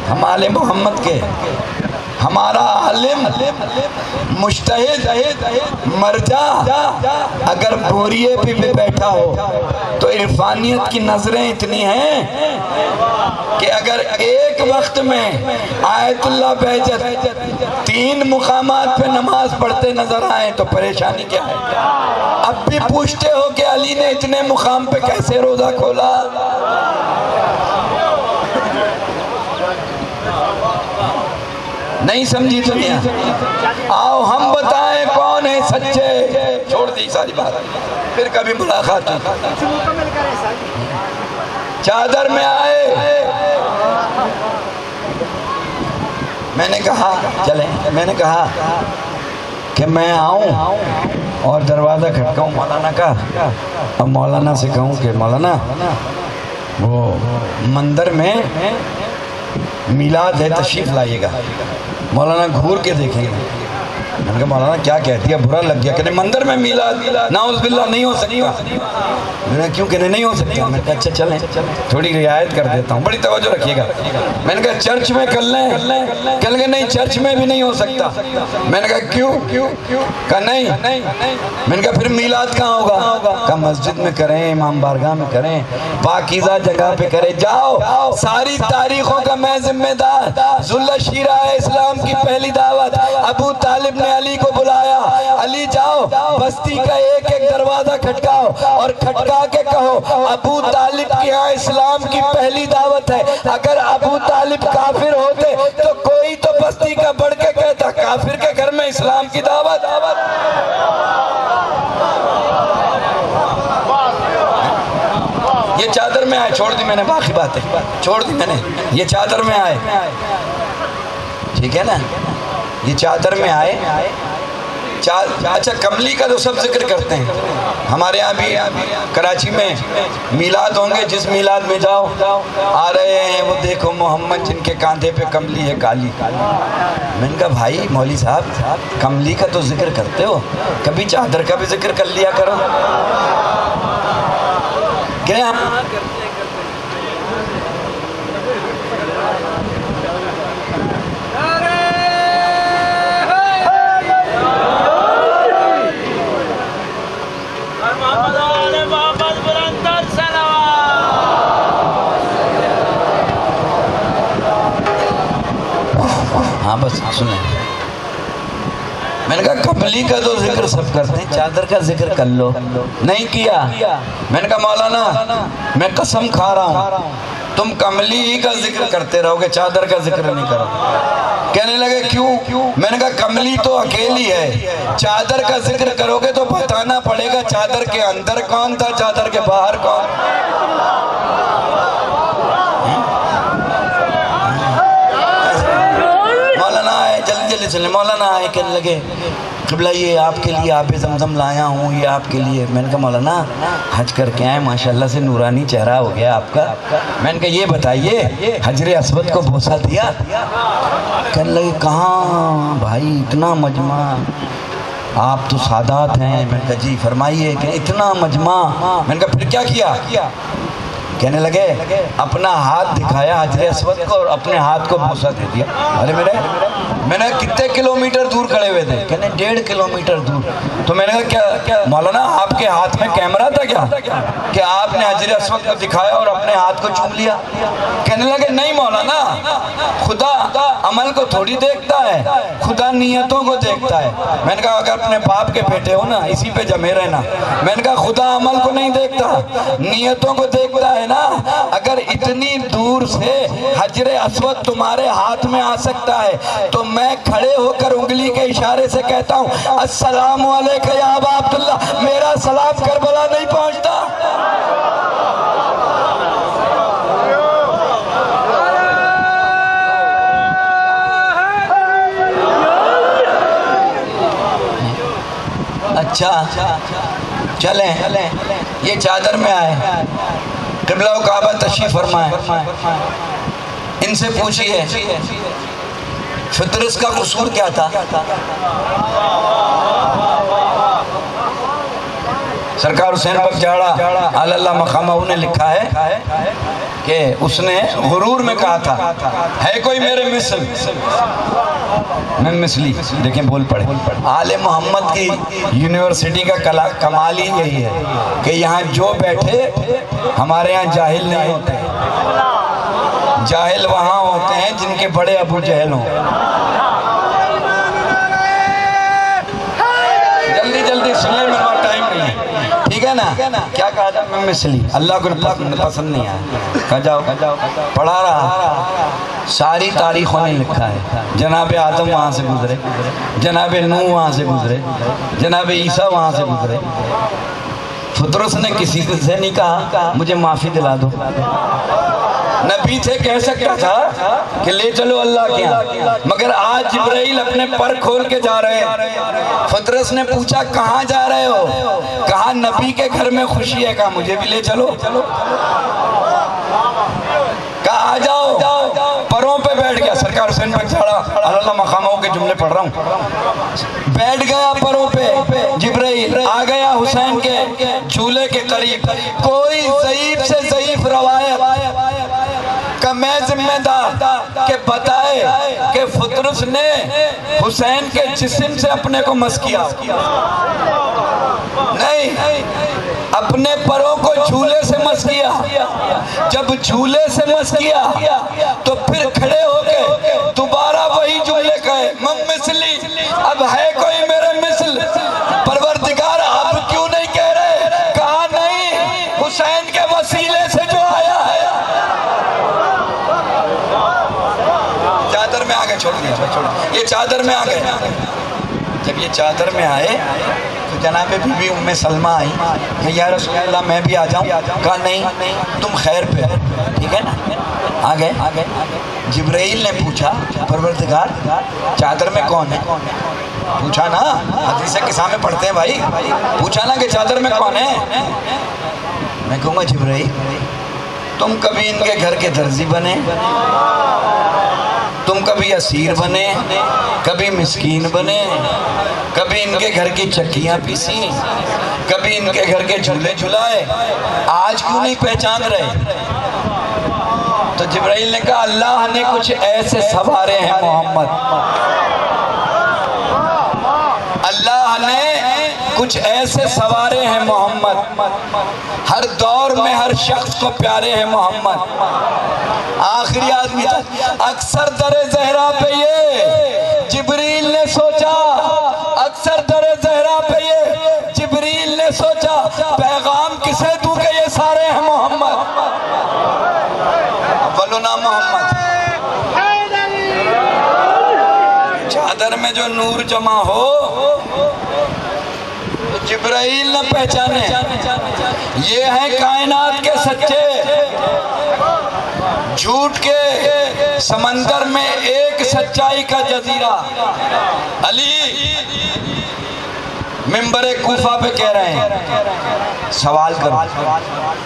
ہم آل محمد کے، ہمارا عالم مجتہد مرجع اگر بوریے پہ بھی بیٹھا ہو تو عرفانیت کی نظریں اتنی ہیں کہ اگر ایک وقت میں آیت اللہ بہجت 3 مقامات پہ نماز پڑھتے نظر آئیں تو پریشانی کیا ہے؟ اب بھی پوچھتے ہو کہ علی نے اتنے مقام پہ کیسے روزہ کھولا؟ نہیں سمجھی دنیا؟ آؤ ہم بتائیں کون ہے سچے۔ چھوڑ دی ساری بات، پھر کبھی ملاقات ہوئی۔ چادر میں آئے، میں نے کہا چلیں، میں نے کہا کہ میں آؤں اور دروازہ کھٹکاؤں مولانا کا. اب مولانا سے کہوں کہ مولانا وہ مندر میں میلاد ہے، تشریف لائیے گا. مولانا گھور کے دیکھیں گے. میں نے کہا مولانا کیا کہتی ہے، برا لگ گیا. کہنے مندر میں میلاد نعوذ باللہ نہیں ہو سکتا. میں نے کیوں؟ کہنے نہیں ہو سکتا. میں نے کہا اچھا چلیں تھوڑی رعایت کر دیتا ہوں، بڑی توجہ رکھیے گا. میں نے کہا چرچ میں کر لیں. کہنے لگے نہیں چرچ میں بھی نہیں ہو سکتا. میں نے کہا کیوں؟ کہا نہیں. میں نے کہا پھر میلاد کہاں ہوگا؟ کہا مسجد میں کریں، امام بارگاہ میں کریں، پاکیزہ جگہ پہ کریں. جاؤ ساری تاریخوں کا میں ذمہ دار. ذوالشیرہ اسلام کی پہلی دعوت ابو طالب نے علی کو بلایا. علی جاؤ بستی کا ایک ایک دروازہ کھٹکاؤ اور کھٹکا کے کہو ابو طالب کی یہاں اسلام کی پہلی دعوت ہے. اگر ابو طالب کافر ہوتے تو کوئی تو بستی کا بڑھ کے کہتا کافر کے گھر میں اسلام کی دعوت. یہ چادر میں آئے، چھوڑ دی میں نے باقی باتیں، چھوڑ دی میں نے. یہ چادر میں آئے، ٹھیک ہے نا، یہ چادر میں آئے. اچھا کملی کا تو سب ذکر کرتے ہیں. ہمارے ہاں بھی کراچی میں میلاد ہوں گے، جس میلاد میں جاؤ آ رہے ہیں وہ دیکھو محمد جن کے کاندھے پہ کملی ہے کالی. میں نے کہا بھائی مولوی صاحب کملی کا تو ذکر کرتے ہو، کبھی چادر کا بھی ذکر کر لیا کرو. کیا ہاں بس سنیں. میں نے کہا کملی کا تو ذکر سب کرتے ہیں، چادر کا ذکر کر لو. نہیں کیا. میں نے کہا مولانا میں قسم کھا رہا ہوں تم کملی ہی کا ذکر کرتے رہو گے، چادر کا ذکر نہیں کرو. کہنے لگے کیوں؟ میں نے کہا کملی تو اکیلی ہے، چادر کا ذکر کرو گے تو بتانا پڑے گا چادر کے اندر کون تھا، چادر کے باہر کون. چلے مولانا آئے کہنے لگے قبلہ یہ آپ کے لیے آب زمزم لایا ہوں، یہ آپ کے لیے. میں نے کہا مولانا حج کر کے آئے، ماشاءاللہ سے نورانی چہرہ ہو گیا آپ کا. میں نے کہا یہ بتائیے حجر اسود کو بوسہ دیا؟ کہنے لگے کہاں بھائی اتنا مجمع، آپ تو سادات ہیں. میں نے کہا جی فرمائیے. کہ اتنا مجمع. میں نے کہا پھر کیا کیا؟ کہنے لگے اپنا ہاتھ دکھایا حجر اسود کو اور اپنے ہاتھ کو بوسہ دے دیا. ارے میں نے کتنے کلومیٹر دور کھڑے ہوئے تھے؟ کہنے 1.5 کلومیٹر دور. تو میں نے کہا کیا مولانا آپ کے ہاتھ میں کیمرہ تھا کیا کہ آپ نے حجر اسود کو دکھایا اور اپنے ہاتھ کو چوم لیا؟ کہنے لگے نہیں مولانا، خدا عمل کو تھوڑی دیکھتا ہے، خدا نیتوں کو دیکھتا ہے. میں نے کہا اگر اپنے باپ کے بیٹے ہو نا اسی پہ جمے رہنا. میں نے کہا خدا عمل کو نہیں دیکھتا، نیتوں کو دیکھتا ہے نا. اگر اتنی دور سے حجر اسود تمہارے ہاتھ میں آ سکتا ہے تو میں کھڑے ہو کر انگلی کے اشارے سے کہتا ہوں السلام علیکم یا ابا عبداللہ، میرا سلام کربلا نہیں پہنچتا. اچھا چلیں یہ چادر میں آئے، قبلہ و کعبہ تشریف فرمائے. ان سے پوچھئے فطرس کا قصور کیا تھا؟ سرکار حسین بخش جاڑا اللہ مقامہ نے لکھا ہے کہ اس نے غرور میں کہا تھا ہے کوئی میرے مثل، میں مثلی. دیکھیں بول پڑے. آل محمد کی یونیورسٹی کا کمال ہی یہی ہے کہ یہاں جو بیٹھے ہمارے یہاں جاہل نہیں ہوتے. جاہل وہاں ہوتے ہیں جن کے بڑے ابو جہل ہوں. جلدی سن لیں، میرے پاس ٹائم نہیں ہے. ٹھیک ہے نا؟ کیا کہا تھا؟ میں مثلی. اللہ کو پسند نہیں آیا. کہا جاؤ پڑھا رہا. ساری تاریخوں نے لکھا ہے جناب آدم وہاں سے گزرے، جناب نوح وہاں سے گزرے، جناب عیسیٰ وہاں سے گزرے. فطرس نے کسی سے نہیں کہا مجھے معافی دلا دو. نبی تھے کہہ سکتا تھا کہ لے چلو اللہ کے ہاں، مگر آج جبرائیل اپنے پر کھول کے جا رہے ہیں۔ فطرس نے پوچھا کہاں جا رہے ہو؟ کہا نبی کے گھر میں خوشی ہے، کہا مجھے بھی لے چلو۔ کہا آ جاؤ، پروں پہ بیٹھ گیا۔ سرکار حسین پہ چڑھا، اللہ مقاموں کے جملے پڑھ رہا ہوں، بیٹھ گیا پروں پہ جبرائیل، آ گیا حسین کے جھولے کے قریب۔ کوئی ضعیف سے ضعیف روایت کا میں ذمہ دار کہ بتائے کہ فطرس نے حسین کے جسم سے اپنے کو مس کیا؟ نہیں، اپنے پروں کو جھولے سے مس کیا۔ جب جھولے سے مس کیا تو پھر کھڑے ہو کے دوبارہ وہی جملے کہے، من مثلی، اب ہے کوئی میرے مثل؟ پروردگار اب کیوں نہیں کہہ رہے؟ کہا نہیں، حسین کے وسیلے سے جو آیا ہے۔ چادر میں آگے چھوڑ دیا، یہ چادر میں آگے۔ جب یہ چادر میں آئے تو جناب بی بی ام سلمہ آئی کہ یا رسول اللہ میں بھی آ جاؤں؟ کہا نہیں، تم خیر پہ ہو، ٹھیک ہے نا؟ آگے جبرائیل نے پوچھا پروردگار چادر میں کون ہے؟ پوچھا نا، حدیث قصہ میں پڑھتے ہیں بھائی، پوچھا نا کہ چادر میں کون ہے؟ میں کہوں گا جبرائیل تم کبھی ان کے گھر کے درزی بنے، تم کبھی اسیر بنے، کبھی مسکین بنے، کبھی ان کے گھر کی چکیاں پیسی، کبھی ان کے گھر کے جھولے جھلائے، آج کیوں نہیں پہچان رہے؟ تو جبرائیل نے کہا اللہ نے کچھ ایسے سوارے ہیں محمد، اللہ نے کچھ ایسے سوارے ہیں محمد، ہر دور میں ہر شخص کو پیارے ہیں محمد۔ آخری آدمی تھا، اکثر در زہرا پہ یہ جبریل نے سوچا، اکثر در زہرا پہ یہ جبریل نے سوچا پیغام کسے دوں کہ یہ سارے ہیں محمد، اولنا محمد۔ چادر میں جو نور جمع ہو جبرائیل نہ پہچانے، یہ ہیں کائنات کے سچے، جھوٹ کے سمندر میں ایک سچائی کا جزیرہ۔ علی ممبر کوفہ پہ کہہ رہے ہیں سوال کرو۔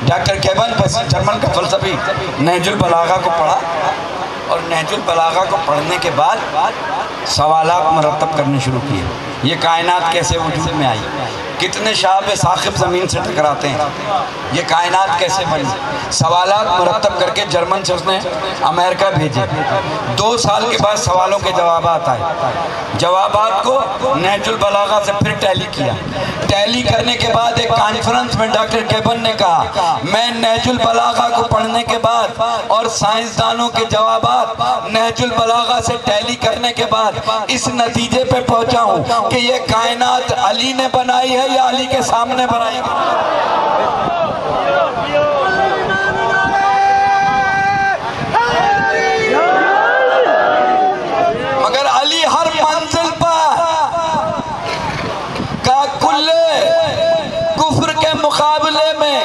ڈاکٹر کیبن جرمن کا فلسفی نہج البلاغہ کو پڑھا، اور نہج البلاغہ کو پڑھنے کے بعد سوالات مرتب کرنے شروع کیے، یہ کائنات کیسے وجود میں آئی، کتنے شہاب ثاقب زمین سے ٹکراتے ہیں، یہ کائنات کیسے بنی، سوالات مرتب کر کے جرمن سے اس نے امریکہ بھیجے۔ 2 سال کے بعد سوالوں کے جوابات آئے، جوابات کو نہج البلاغہ سے پھر ٹیلی کیا، ٹیلی کرنے کے بعد ایک کانفرنس میں ڈاکٹر کیبن نے کہا میں نہج البلاغہ کو پڑھنے کے بعد اور سائنسدانوں کے جوابات نہج البلاغہ سے ٹیلی کرنے کے بعد اس نتیجے پہ پہنچا ہوں کہ یہ کائنات علی نے بنائی ہے یا علی کے سامنے بنائی گئی۔ مگر علی ہر منزل پر کا کل کفر کے مقابلے میں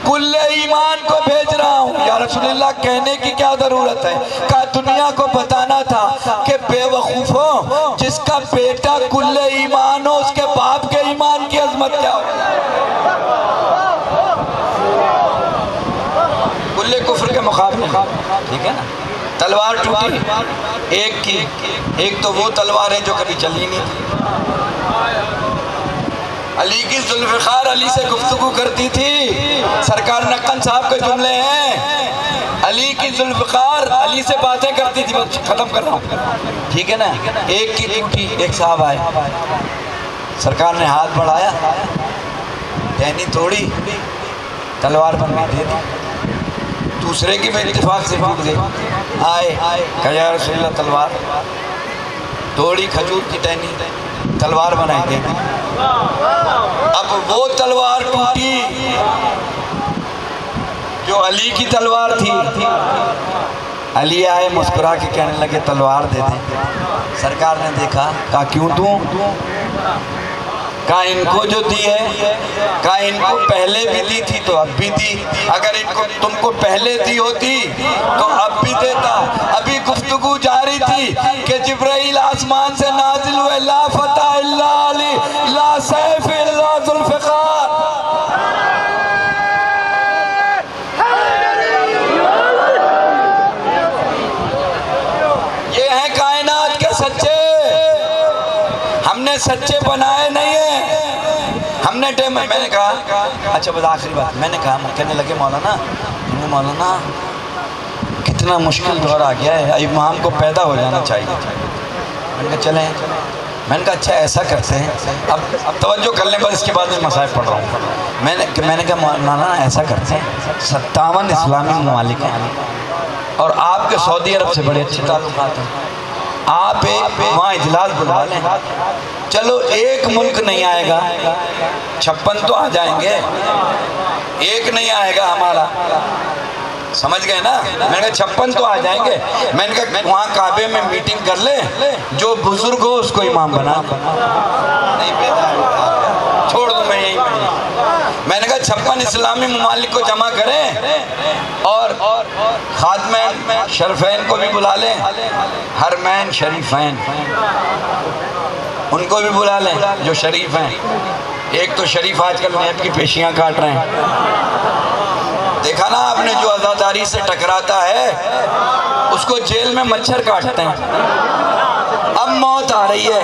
کل ایمان کو بھیج رہا ہوں۔ یا رسول اللہ کہنے کی کیا ضرورت ہے، کہا دنیا کو بتانا تھا کہ بے وقوفوں جس کا بیٹا کل ایمان ہو اس کے باپ کے ایمان کی عظمت کیا ہو۔ کل کفر کے مقابلے، ٹھیک ہے نا؟ تلوار ٹوٹی ایک کی، ایک تو وہ تلوار ہے جو کبھی چلی نہیں تھی۔ علی کی ذوالفقار علی سے گفتگو کرتی تھی، سرکار نقن صاحب کے جملے ہیں، علی کی ذوالفقار علی سے باتیں کرتی تھی، ختم کر رہا ہوں، ٹھیک ہے نا؟ ایک کی ٹوٹی، ایک صاحب آئے، سرکار نے ہاتھ بڑھایا، یعنی توڑی، تلوار بن گئی، دے دی، دوسرے کی بھی اتفاق سے پھوٹ گئی، آئے کہا یا رسول اللہ تلوار، توڑی کھجور کی ٹہنی، تلوار بنائی، دے دی۔ اب وہ تلوار ٹوٹی جو علی کی تلوار تھی، علی آئے مسکرا کے کہنے لگے تلوار دے دیں، سرکار نے دیکھا، کہا کیوں دوں؟ کہا ان کو جو دی ہے، کہا ان کو پہلے بھی دی تھی تو اب بھی دی، اگر ان کو تم کو پہلے دی ہوتی تو اب بھی دیتا۔ ابھی گفتگو جاری تھی کہ جبرائیل آسمان سے نازل ہوئے، لا فتح الا علی، لا سیف الا ذوالفقار۔ یہ ہیں کائنات کے سچے، ہم نے سچے بنائے نہیں ہیں، ہم نے میں نے کہا اچھا بس آخری بات، میں نے کہا کہنے لگے مولانا کتنا مشکل دور آ گیا ہے، امام کو پیدا ہو جانا چاہیے۔ میں نے کہا چلیں، میں نے کہا اچھا ایسا کرتے ہیں، اب توجہ کر لیں، بس اس کے بعد میں مسائل پڑھ رہا ہوں۔ میں نے کہا مولانا ایسا کرتے ہیں، 57 اسلامی ممالک ہیں اور آپ کے سعودی عرب سے بڑے اچھے تعلقات ہیں، آپ ایک وہاں اجلاس بلا لیں، چلو ایک ملک نہیں آئے گا، 56 تو آ جائیں گے، ایک نہیں آئے گا ہمارا، سمجھ گئے نا؟ میں نے کہا 56 تو آ جائیں گے، میں نے کہا وہاں کعبے میں میٹنگ کر لیں، جو بزرگ ہو اس کو امام بنا، چھوڑ دوں میں نے کہا 56 اسلامی ممالک کو جمع کریں اور خادمین شرفین کو بھی بلا لیں، حرمین شریفین ان کو بھی بلا لیں جو شریف ہیں۔ ایک تو شریف آج کل نیب کی پیشیاں کاٹ رہے ہیں، دیکھا نا آپ نے، جو عزاداری سے ٹکراتا ہے اس کو جیل میں مچھر کاٹتے ہیں۔ اب موت آ رہی ہے،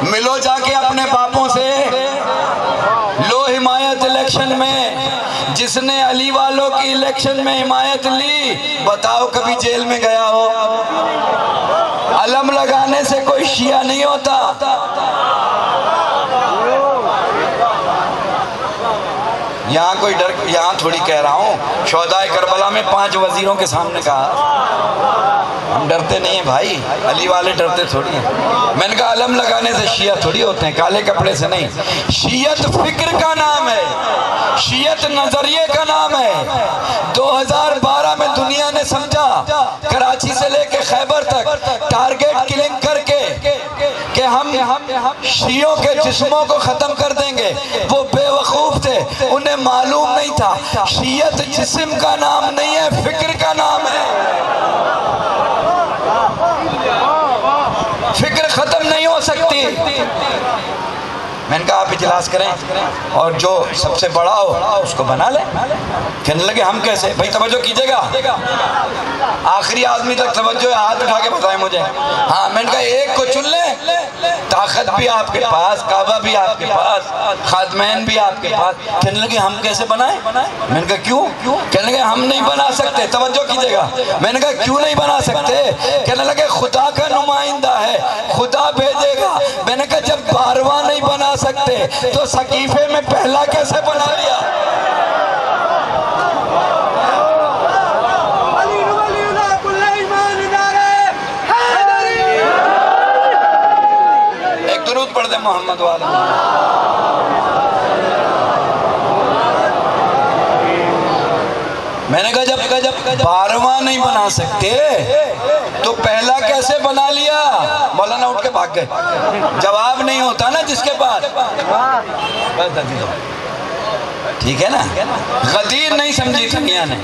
ملو جا کے اپنے باپوں سے، لو حمایت الیکشن میں، جس نے علی والوں کی الیکشن میں حمایت لی، بتاؤ کبھی جیل میں گیا ہو؟ علم لگانے سے کوئی شیعہ نہیں ہوتا۔ یہاں کوئی ڈر، یہاں تھوڑی کہہ رہا ہوں، شہدائے کربلا میں 5 وزیروں کے سامنے کہا ہم ڈرتے نہیں ہیں بھائی، علی والے ڈرتے تھوڑی ہیں۔ میں نے کہا علم لگانے سے شیعہ تھوڑی ہوتے ہیں، کالے کپڑے سے نہیں۔ شیعت فکر کا نام ہے، شیعت نظریے کا نام ہے۔ 2012 میں دنیا نے سمجھا، کراچی سے لے کے خیبر تک ٹارگیٹ کلنگ کر کے کہ ہم شیعوں کے جسموں کو ختم کر دیں گے، وہ بے وقوف تھے، انہیں معلوم نہیں تھا شیعت جسم کا نام نہیں ہے، فکر کا نام ہے۔ فکر ختم نہیں ہو سکتی۔ میں نے کہا آپ اجلاس کریں اور جو سب سے بڑا ہو اس کو بنا لیں۔ کہنے لگے ہم کیسے؟ بھائی توجہ کیجئے گا، آخری آدمی تک توجہ ہے، ہاتھ اٹھا کے بتائیں مجھے۔ ہاں، میں نے کہا ایک کو چن لیں، طاقت بھی آپ کے پاس، کعبہ بھی آپ کے پاس، خادمین بھی آپ کے پاس۔ کہنے لگے ہم کیسے بنائیں؟ میں نے کہا کیوں؟ کہنے لگے ہم نہیں بنا سکتے، توجہ کیجئے گا۔ میں نے کہا کیوں نہیں بنا سکتے؟ کہنے لگے خدا کا نمائندہ ہے، خدا بھیجے گا۔ میں نے کہا جب 12واں نہیں بنا سکتے تو سقیفے میں پہلا کیسے بنا لیا؟ ایک درود پڑھ دیں محمد والا۔ میں نے کہا جب 12واں نہیں بنا سکتے تو پہلا کیسے بنا لیا؟ مولانا اٹھ کے بھاگ گئے، جواب نہیں ہوتا نا جس کے پاس۔ ٹھیک ہے نا؟ غدیر نہیں سمجھی دنیا نے،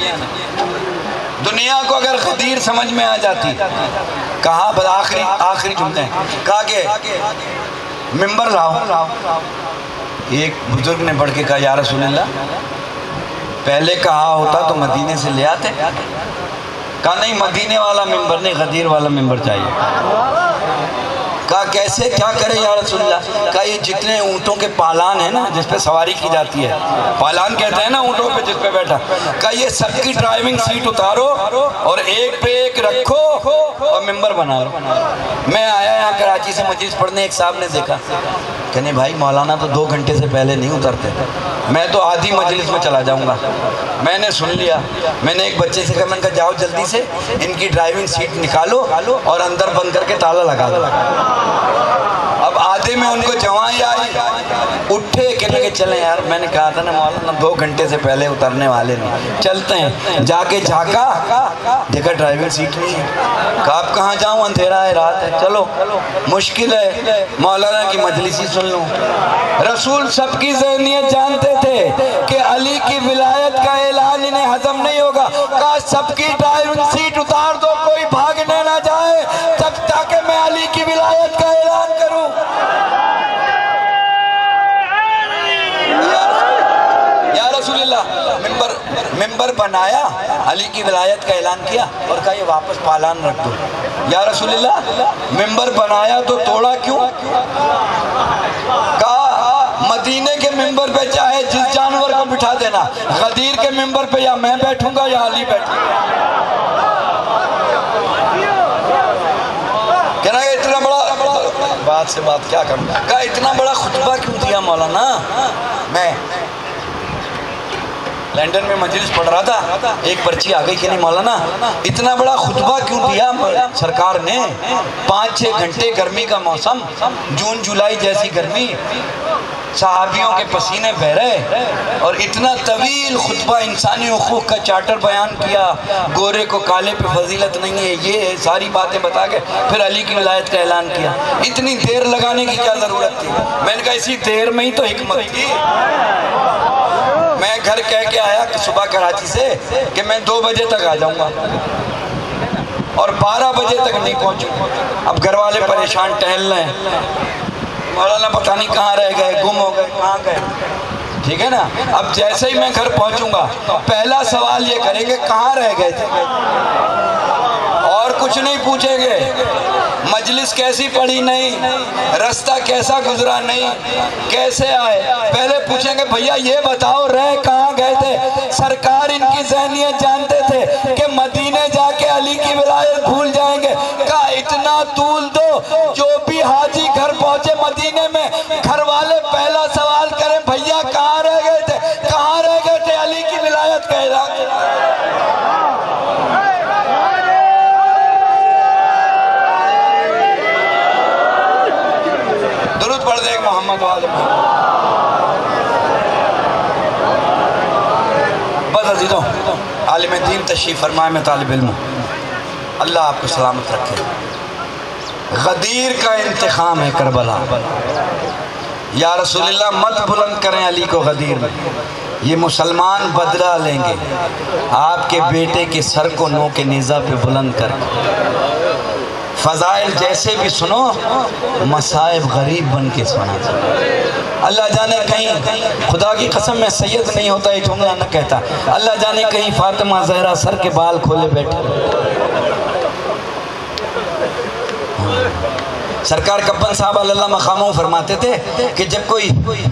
دنیا کو اگر غدیر سمجھ میں آ جاتی، کہا بس آخری جملے، کہا کہ ممبر لاؤ۔ ایک بزرگ نے پڑھ کے کہا یا رسول اللہ، پہلے کہا ہوتا تو مدینے سے لے آتے۔ کہا نہیں، مدینے والا ممبر نہیں، غدیر والا ممبر چاہیے۔ کہا کیسے، کیا کرے یا رسول اللہ؟ کہا یہ جتنے اونٹوں کے پالان ہیں نا جس پہ سواری کی جاتی ہے، پالان کہتے ہیں نا اونٹوں پہ جس پہ بیٹھا، کہا یہ سب کی ڈرائیونگ سیٹ اتارو اور ایک پہ ایک رکھو اور ممبر بنا لو۔ میں آیا یہاں کراچی سے مجلس پڑھنے، ایک صاحب نے دیکھا، کہنے بھائی مولانا تو 2 گھنٹے سے پہلے نہیں اترتے، میں تو آدھی مجلس میں چلا جاؤں گا۔ میں نے سن لیا، میں نے ایک بچے سے کہا، میں نے کہا جاؤ جلدی سے ان کی ڈرائیونگ سیٹ نکالو اور اندر بند کر کے تالا لگا دو۔ اب آدھے میں ان کو جوائیں آئی، اٹھے کہ لگے چلیں یار، میں نے کہا تھا نا مولانا 2 گھنٹے سے پہلے اترنے والے نہیں، چلتے ہیں۔ جا کے جھانکا، دیکھا ڈرائیور سیٹ نہیں ہے، کہا اب کہاں جاؤں، اندھیرا ہے، رات ہے، چلو مشکل ہے مولانا کی مجلس ہی سن لوں۔ رسول سب کی ذہنیت جانتے تھے کہ علی کی ولایت کا اعلان انہیں ہضم نہیں ہوگا، کہا سب کی ڈرائیونگ سیٹ اتار دو، کوئی بھاگنے نہ جائے تب تاکہ میں علی کی ولایت کا اعلان کروں۔ یا رسول اللہ، ممبر بنایا، علی کی ولایت کا اعلان کیا اور کہا یہ واپس پالان رکھ دو۔ یا رسول اللہ، ممبر بنایا تو توڑا کیوں؟ کہا مدینے کے ممبر پہ چاہے جس جانور کو بٹھا دینا، غدیر کے ممبر پہ یا میں بیٹھوں گا یا علی بیٹھوں گا۔ کہنا کہ اتنا بڑا بات سے بات کیا کروں، کہا اتنا بڑا خطبہ کیوں دیا مولانا؟ میں لندن میں مجلس پڑھ رہا تھا، ایک پرچی آ گئی کہ نہیں مولانا اتنا بڑا خطبہ کیوں دیا سرکار نے؟ 5-6 گھنٹے گرمی کا موسم، جون جولائی جیسی گرمی، صحابیوں کے پسینے بہہ رہے، اور اتنا طویل خطبہ انسانی حقوق کا چارٹر بیان کیا، گورے کو کالے پہ فضیلت نہیں ہے، یہ ساری باتیں بتا کے پھر علی کی ولایت کا اعلان کیا۔ اتنی دیر لگانے کی کیا ضرورت تھی؟ میں نے کہا اسی دیر میں ہی تو حکمت تھی۔ میں گھر کہہ کے آیا کہ صبح کراچی سے کہ میں 2 بجے تک آ جاؤں گا اور 12 بجے تک نہیں پہنچوں۔ اب گھر والے پریشان ٹہل رہے ہیں، مولانا پتہ نہیں کہاں رہ گئے، گم ہو گئے، کہاں گئے، ٹھیک ہے نا۔ اب جیسے ہی میں گھر پہنچوں گا پہلا سوال یہ کریں گے کہاں رہ گئے تھے، اور کچھ نہیں پوچھیں گے، مجلس کیسی پڑھی نہیں، رستہ کیسا گزرا نہیں، کیسے آئے، پہلے پوچھیں گے بھیا یہ بتاؤ رہ کہاں گئے تھے۔ سرکار ان کی ذہنیت جانتے تھے کہ مدینے جا کے علی کی ولایت بھول جائیں گے، کہا اتنا طول دو، جو بھی حاجی گھر پہنچے مدینے میں گھر والے پہلا سوال کریں بھیا کہاں رہ گئے تھے، کہاں رہ گئے تھے، علی کی ولایت کا اعلان۔ درود پڑھ دے محمد والے بس عزیزوں، عالم دین تشریف فرمائے، میں طالب علم ہوں، اللہ آپ کو سلامت رکھے۔ غدیر کا انتخام ہے کربلا، یا رسول اللہ مت بلند کریں علی کو غدیر میں، یہ مسلمان بدلہ لیں گے آپ کے بیٹے کے سر کو نوک نیزہ پہ بلند کر کے۔ فضائل جیسے بھی سنو، مصائب غریب بن کے سنا چاہیے۔ اللہ جانے کہیں، خدا کی قسم میں سید نہیں ہوتا یہ جملہ نہ کہتا، اللہ جانے کہیں فاطمہ زہرا سر کے بال کھولے بیٹھے۔ سرکار کبن صاحب اللہ مقاموں فرماتے تھے کہ جب کوئی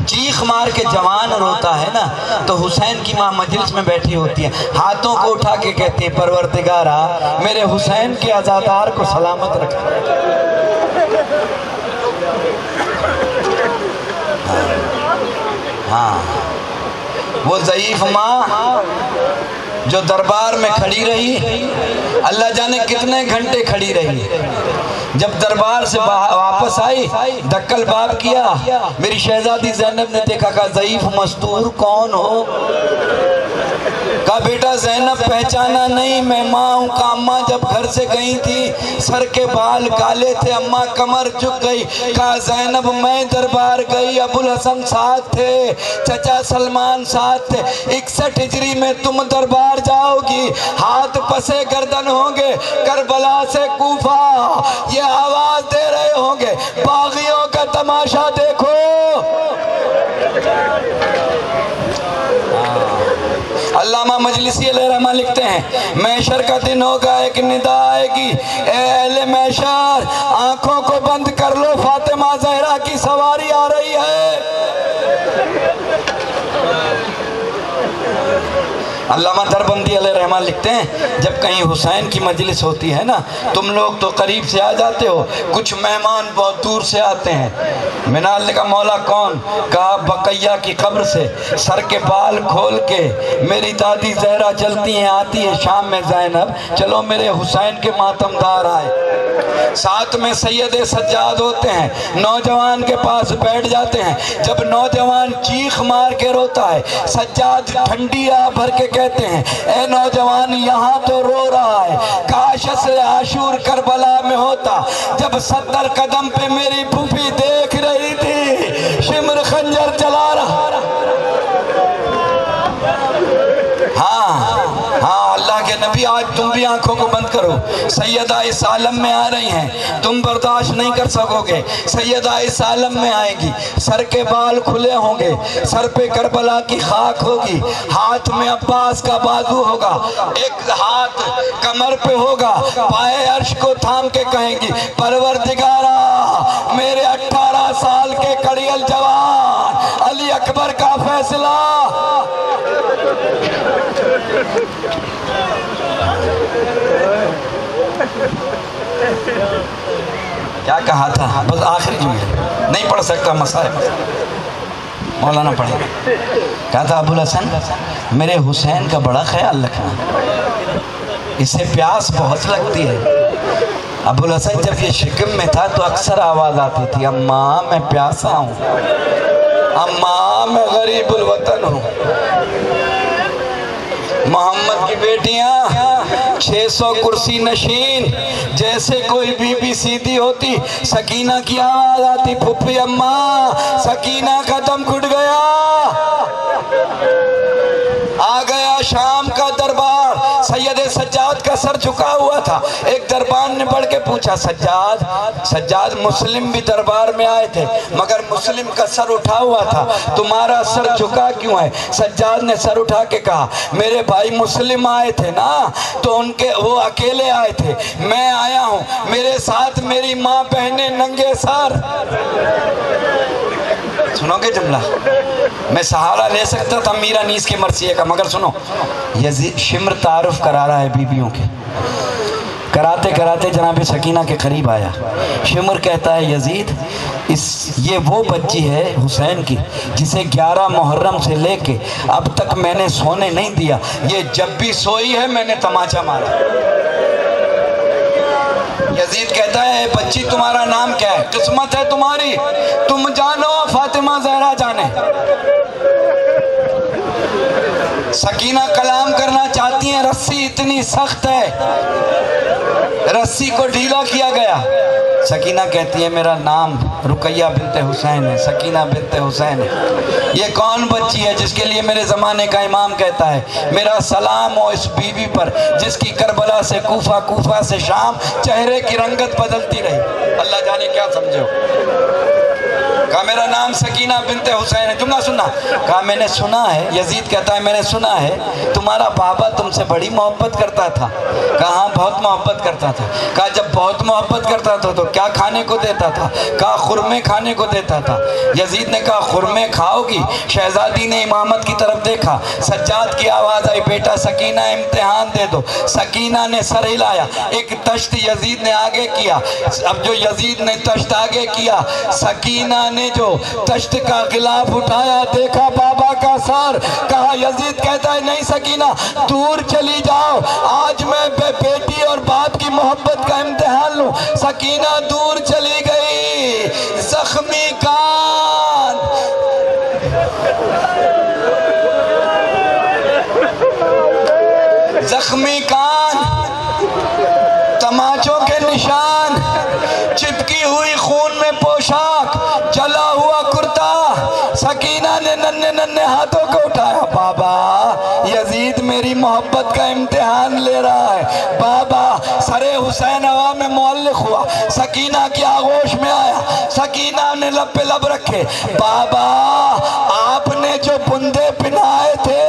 چیخ مار کے جوان روتا ہے نا تو حسین کی ماں مجلس میں بیٹھی ہوتی ہے، ہاتھوں کو اٹھا کے کہتی ہے پروردگارا میرے حسین کے عزادار کو سلامت رکھا۔ ہاں وہ ضعیف ماں جو دربار میں کھڑی رہی، اللہ جانے کتنے گھنٹے کھڑی رہی، جب دربار سے واپس آئی دکل باب کیا، میری شہزادی زینب نے دیکھا، کہا ضعیف مستور کون ہو؟ کہا بیٹا زینب پہچانا نہیں، میں ماں ہوں۔ کہا اماں جب گھر سے گئی تھی سر کے بال کالے تھے، اماں کمر جھک گئی۔ کہا زینب میں دربار گئی، ابو الحسن ساتھ تھے، چچا سلمان ساتھ تھے، 61 ہجری میں تم دربار جاؤ گی، ہاتھ پسے گردن ہوں گے، کربلا سے کوفہ یہ آواز دے رہے ہوں گے باغیوں کا تماشا دیکھو۔ علامہ مجلسی علیہ رحمہ لکھتے ہیں محشر کا دن ہوگا، ایک ندا آئے گی، اے اہل محشر آنکھوں کو بند کر لو، فاطمہ زہرا کی سواری آ رہی ہے۔ علامہ دربندی علیہ رحمہ لکھتے ہیں جب کہیں حسین کی مجلس ہوتی ہے نا تم لوگ تو قریب سے آ جاتے ہو، کچھ مہمان بہت دور سے آتے ہیں۔ منال نے کہا مولا کون؟ کہا بقیہ کی قبر سے سر کے بال کھول کے میری دادی زہرا چلتی ہیں، آتی ہے شام میں زینب چلو میرے حسین کے ماتم دار آئے۔ ساتھ میں سید سجاد ہوتے ہیں، نوجوان کے پاس بیٹھ جاتے ہیں۔ جب نوجوان چیخ مار کے روتا ہے، سجاد ٹھنڈی آہ بھر کے کہتے ہیں اے نوجوان یہاں تو رو رہا ہے، کاش اصل عاشور کربلا میں ہوتا، جب 70 قدم پہ میری پھوپھی دیکھ رہی تھی شمر خنجر چلا رہا۔ ہاں اللہ کے نبی آج تم بھی آنکھوں کو بند کرو، سیدہ اس عالم میں آ رہی ہیں، تم برداشت نہیں کر سکو گے، سیدہ اس عالم میں آئے گی، سر کے بال کھلے ہوں گے، سر پہ کربلا کی خاک ہوگی، ہاتھ میں عباس کا بازو ہوگا، ایک ہاتھ کمر پہ ہوگا، پائے عرش کو تھام کے کہیں گی پروردگارا میرے 18 سال کے کڑیل جوان علی اکبر کا فیصلہ۔ کیا کہا تھا؟ بس آخری جملے نہیں پڑھ سکتا، مسائل مولانا پڑھے گا۔ کہا تھا ابو الحسن میرے حسین کا بڑا خیال رکھنا، اسے پیاس بہت لگتی ہے۔ ابو الحسن جب یہ شکم میں تھا تو اکثر آواز آتی تھی اماں میں پیاسا ہوں، اماں میں غریب الوطن ہوں۔ محمد کی بیٹیاں 600 کرسی نشین، جیسے کوئی بی بی سیدھی ہوتی، سکینہ کی آواز آتی پھپھی اماں سکینہ کا دم گھٹ گیا، آ گیا شام کا دربار۔ سید سجاد کا سر جھکا ہوا تھا، ایک دربان نے بڑھ کے پوچھا سجاد مسلم بھی دربار میں آئے تھے مگر مسلم کا سر اٹھا ہوا تھا، تمہارا سر جھکا کیوں ہے؟ سجاد نے سر اٹھا کے کہا میرے بھائی مسلم آئے تھے نا تو وہ اکیلے آئے تھے، میں آیا ہوں، میرے ساتھ میری ماں بہنیں ننگے سر۔ سنو گے جملہ؟ میں سہارا لے سکتا تھا میرا نیس کے مرثیے کا، مگر سنو یزید شمر تعارف کرا رہا ہے بیویوں کے، کراتے کراتے جناب سکینہ کے قریب آیا۔ شمر کہتا ہے یزید یہ وہ بچی ہے حسین کی جسے 11 محرم سے لے کے اب تک میں نے سونے نہیں دیا، یہ جب بھی سوئی ہے میں نے تماچا مارا۔ یزید کہتا ہے بچی تمہارا نام کیا ہے؟ قسمت ہے تمہاری، تم جانو فاطمہ زہرا جانے۔ سکینہ کلام کرنا چاہتی ہیں، رسی اتنی سخت ہے، رسی کو ڈھیلا کیا گیا۔ سکینہ کہتی ہے میرا نام رقیہ بنت حسین ہے، سکینہ بنت حسین ہے۔ یہ کون بچی ہے جس کے لیے میرے زمانے کا امام کہتا ہے میرا سلام ہو اس بیوی پر جس کی کربلا سے کوفہ، کوفہ سے شام چہرے کی رنگت بدلتی رہی۔ اللہ جانے کیا سمجھو۔ کہا میرا نام سکینہ بنت حسین ہے۔ جملہ سننا، کہا میں نے سنا ہے، یزید کہتا ہے میں نے سنا ہے تمہارا بابا تم سے بڑی محبت کرتا تھا۔ کہا ہاں بہت محبت کرتا تھا۔ کہا جب بہت محبت کرتا تھا تو کیا کھانے کو دیتا تھا؟ کہا خرمے کھانے کو دیتا تھا۔ یزید نے کہا خرمے کھاؤ گی؟ شہزادی نے امامت کی طرف دیکھا، سجاد کی آواز آئی بیٹا سکینہ امتحان دے دو۔ سکینہ نے سر ہلایا، ایک تشت یزید نے آگے کیا۔ اب جو یزید نے تشت آگے کیا، سکینہ نے جو تشت کا غلاف اٹھایا دیکھا بابا کا سر۔ کہا یزید کہتا ہے نہیں سکینہ دور چلی جاؤ، آج میں بیٹی اور باپ کی محبت کا امتحان لوں۔ سکینہ دور چلی گئی، زخمی کان زخمی کان، تماچوں کے نشان، چپکی ہوئی خون میں پوشاک، جلا ہوا کرتا۔ سکینہ نے ننھے ننھے ہاتھوں کو اٹھایا، بابا یزید میری محبت کا امتحان لے رہا ہے۔ بابا سر حسین ہوا میں معلق ہوا، سکینہ کی آغوش میں آیا، سکینہ نے لب پہ لب رکھے، بابا آپ نے جو بندے پہنائے تھے